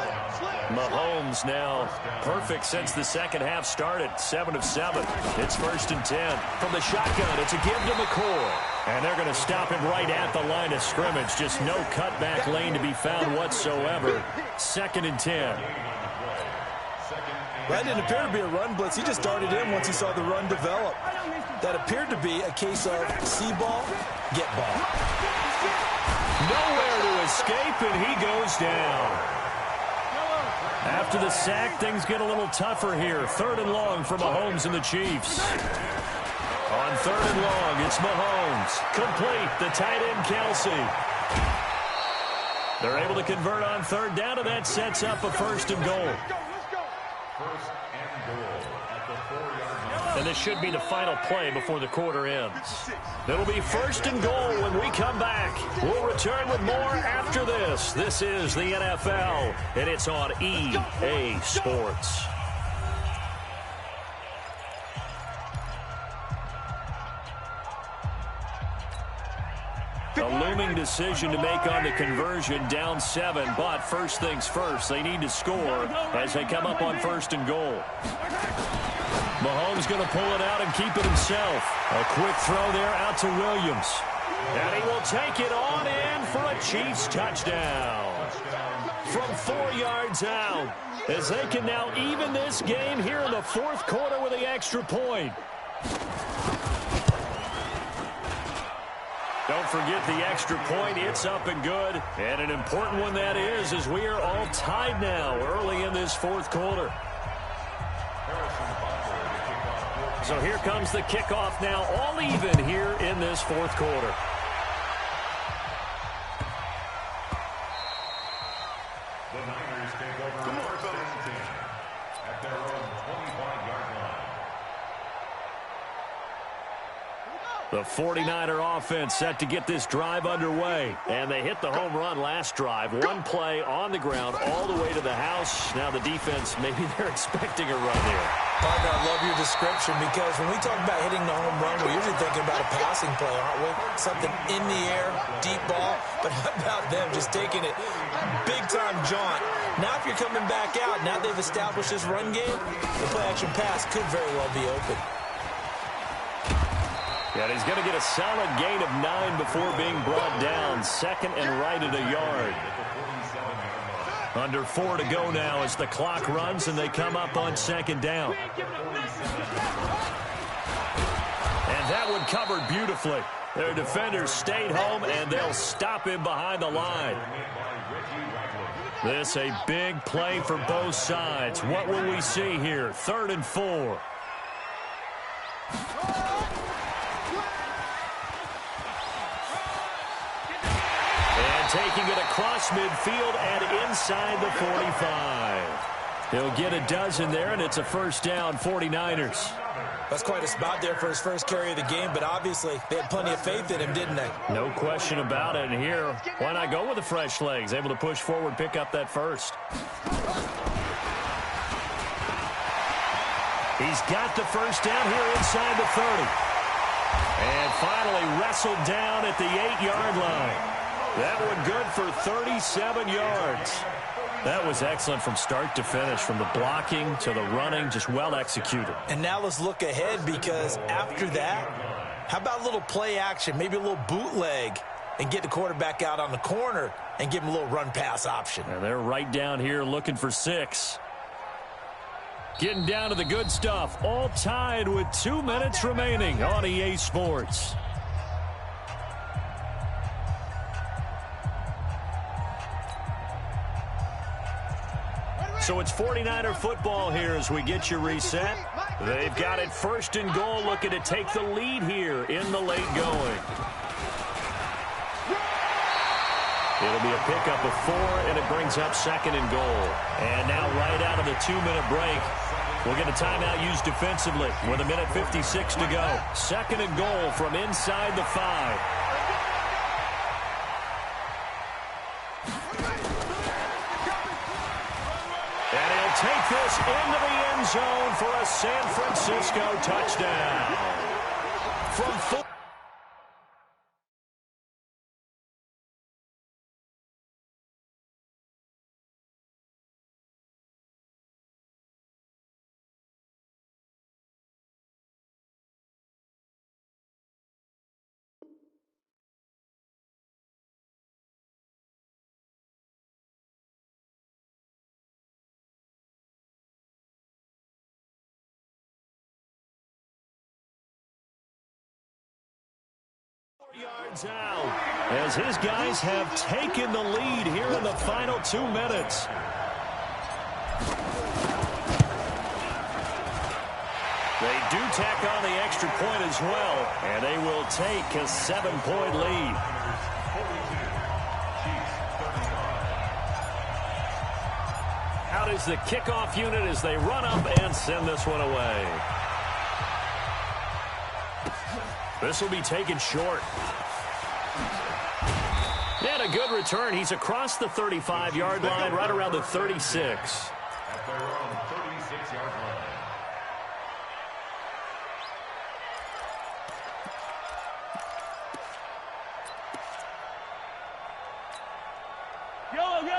Mahomes now perfect since the second half started. 7 of 7. It's first and 10. From the shotgun, it's a give to McCoy. And they're going to stop him right at the line of scrimmage. Just no cutback lane to be found whatsoever. Second and 10. That didn't appear to be a run blitz. He just darted in once he saw the run develop. That appeared to be a case of see ball, get ball. Nowhere to escape, and he goes down. After the sack, things get a little tougher here. Third and long for Mahomes and the Chiefs. On third and long, it's Mahomes. Complete, the tight end Kelce. They're able to convert on third down, and that sets up a first and goal. And this should be the final play before the quarter ends. It'll be first and goal when we come back. We'll return with more after this. This is the NFL, and it's on EA Sports. A looming decision to make on the conversion, down 7. But first things first, they need to score as they come up on 1st and goal. Mahomes going to pull it out and keep it himself. A quick throw there out to Williams. And he will take it on in for a Chiefs touchdown. From 4 yards out, as they can now even this game here in the 4th quarter with the extra point. Don't forget the extra point. It's up and good. And an important one that is, as we are all tied now early in this 4th quarter. So here comes the kickoff now, all even here in this 4th quarter. The Niners take over on first and 10 at their own 25-yard line. The 49er offense set to get this drive underway. And they hit the home run last drive. One play on the ground all the way to the house. Now the defense, maybe they're expecting a run here. Partner, I love your description because when we talk about hitting the home run, we're usually thinking about a passing play, aren't we? Something in the air, deep ball. But how about them just taking it big-time jaunt? Now if you're coming back out, now they've established this run game, the play-action pass could very well be open. And he's going to get a solid gain of 9 before being brought down. 2nd and right at a yard. Under 4 to go now as the clock runs and they come up on 2nd down. And that one covered beautifully. Their defenders stayed home and they'll stop him behind the line. This a big play for both sides. What will we see here? 3rd and 4. Taking it across midfield and inside the 45. He'll get a dozen there, and it's a 1st down, 49ers. That's quite a spot there for his first carry of the game, but obviously they had plenty of faith in him, didn't they? No question about it. And here, why not go with the fresh legs? Able to push forward, pick up that first. He's got the 1st down here inside the 30. And finally wrestled down at the 8-yard line. That one good for 37 yards. That was excellent from start to finish, from the blocking to the running, just well executed. And now let's look ahead, because after that, how about a little play action, maybe a little bootleg, and get the quarterback out on the corner and give him a little run-pass option. And they're right down here looking for 6. Getting down to the good stuff, all tied with 2 minutes remaining on EA Sports. So it's 49er football here as we get you reset. They've got it 1st and goal, looking to take the lead here in the late going. It'll be a pickup of 4, and it brings up 2nd and goal. And now right out of the 2-minute break, we'll get a timeout used defensively with 1:56 to go. 2nd and goal from inside the 5. Take this into the end zone for a San Francisco touchdown. From 4. Yards out as his guys have taken the lead here in the final 2 minutes. They do tack on the extra point as well, and they will take a 7-point lead. Out is the kickoff unit as they run up and send this one away. This will be taken short. And a good return. He's across the 35-yard line, right around the 36. At their own 36-yard line.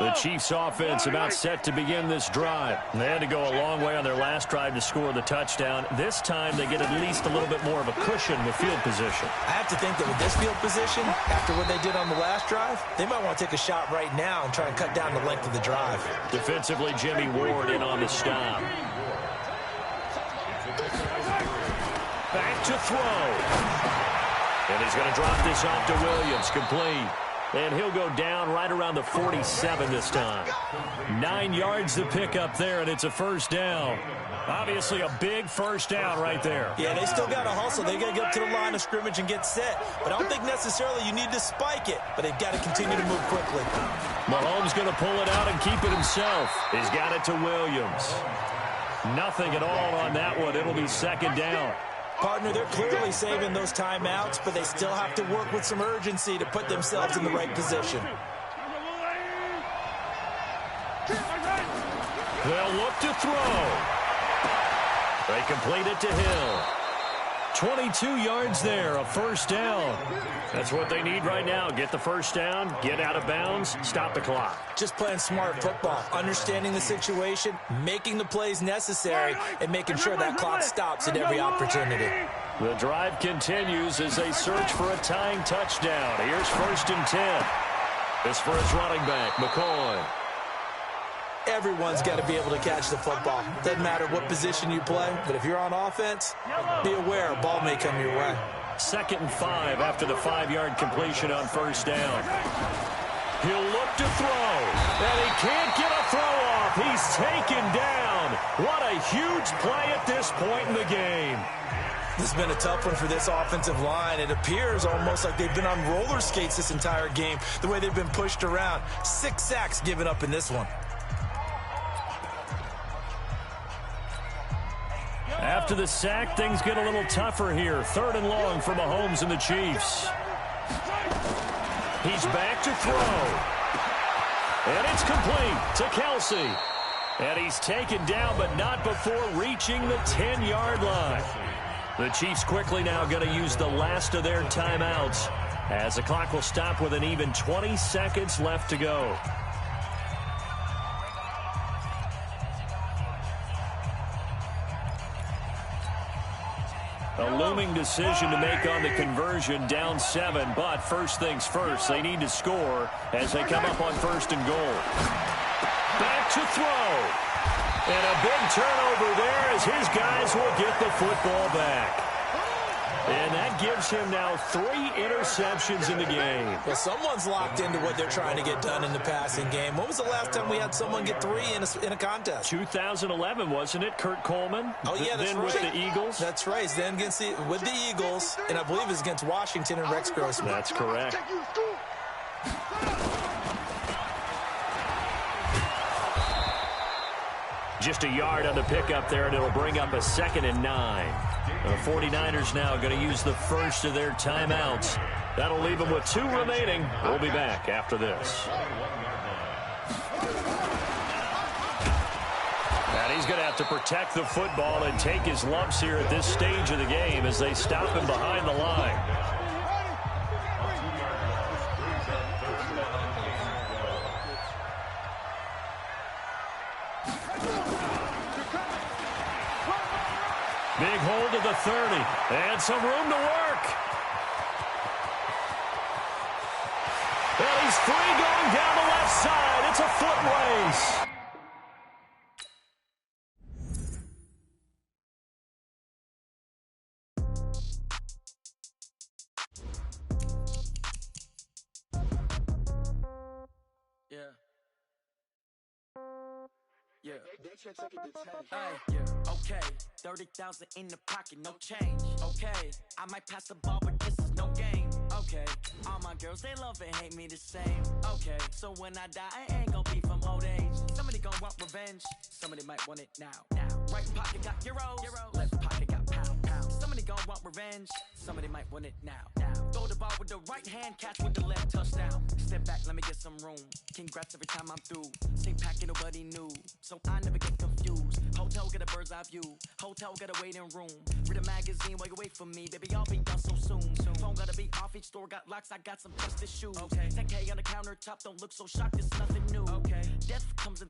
The Chiefs offense about set to begin this drive. They had to go a long way on their last drive to score the touchdown. This time they get at least a little bit more of a cushion with field position. I have to think that with this field position, after what they did on the last drive, they might want to take a shot right now and try and cut down the length of the drive. Defensively, Jimmy Ward in on the stop. Back to throw. And he's going to drop this off to Williams, complete. And he'll go down right around the 47 this time. 9 yards to pick up there, and it's a first down. Obviously a big first down right there. Yeah, they still got to hustle. They got to get up to the line of scrimmage and get set. But I don't think necessarily you need to spike it, but they've got to continue to move quickly. Mahomes going to pull it out and keep it himself. He's got it to Williams. Nothing at all on that one. It'll be second down. Partner, they're clearly saving those timeouts, but they still have to work with some urgency to put themselves in the right position. They'll look to throw. They complete it to Hill. 22 yards there, a first down. That's what they need right now. Get the first down, get out of bounds, stop the clock. Just playing smart football, understanding the situation, making the plays necessary, and making sure that clock stops at every opportunity. The drive continues as they search for a tying touchdown. Here's 1st and 10. This for his running back, McCoy. Everyone's got to be able to catch the football. Doesn't matter what position you play, but if you're on offense, be aware a ball may come your way. 2nd and 5 after the 5-yard completion on first down. He'll look to throw, and he can't get a throw off. He's taken down. What a huge play at this point in the game. This has been a tough one for this offensive line. It appears almost like they've been on roller skates this entire game, the way they've been pushed around. 6 sacks given up in this one. After the sack, things get a little tougher here. 3rd and long for Mahomes and the Chiefs. He's back to throw. And it's complete to Kelsey. And he's taken down, but not before reaching the 10-yard line. The Chiefs quickly now going to use the last of their timeouts, as the clock will stop with an even 20 seconds left to go. A looming decision to make on the conversion, down 7, but first things first, they need to score as they come up on 1st and goal. Back to throw. And a big turnover there as his guys will get the football back. And that gives him now 3 interceptions in the game. Well, someone's locked into what they're trying to get done in the passing game. When was the last time we had someone get 3 in a contest? 2011, wasn't it? Kurt Coleman? Oh, yeah, that's then right. with the Eagles? That's right. He's then with the Eagles, and I believe it's against Washington and Rex Grossman. That's correct. Just a yard on the pickup there, and it'll bring up a 2nd and 9. The 49ers now going to use the first of their timeouts. That'll leave them with 2 remaining. We'll be back after this. And he's going to have to protect the football and take his lumps here at this stage of the game as they stop him behind the line. Big hold of the 30, and some room to work. And he's free going down the left side. It's a foot race. Okay, 30,000 in the pocket, no change. Okay, I might pass the ball, but this is no game. Okay, all my girls, they love and hate me the same. Okay, so when I die, I ain't gonna be from old age. Somebody gon' want revenge, somebody might want it now. Right pocket got euros, left pocket got pound. Somebody gon' want revenge, somebody might want it now. Throw the ball with the right hand, catch with the left, touchdown. Step back, let me get some room. Congrats every time I'm through. Same packet, nobody knew, so I never get confused. Hotel get a bird's eye view, hotel got a waiting room. Read a magazine while you wait for me, baby, I'll be done so soon. Phone gotta be off each store. store got locks, I got some busted shoes. Okay. 10K on the countertop, don't look so shocked, it's nothing new. Okay. Death comes in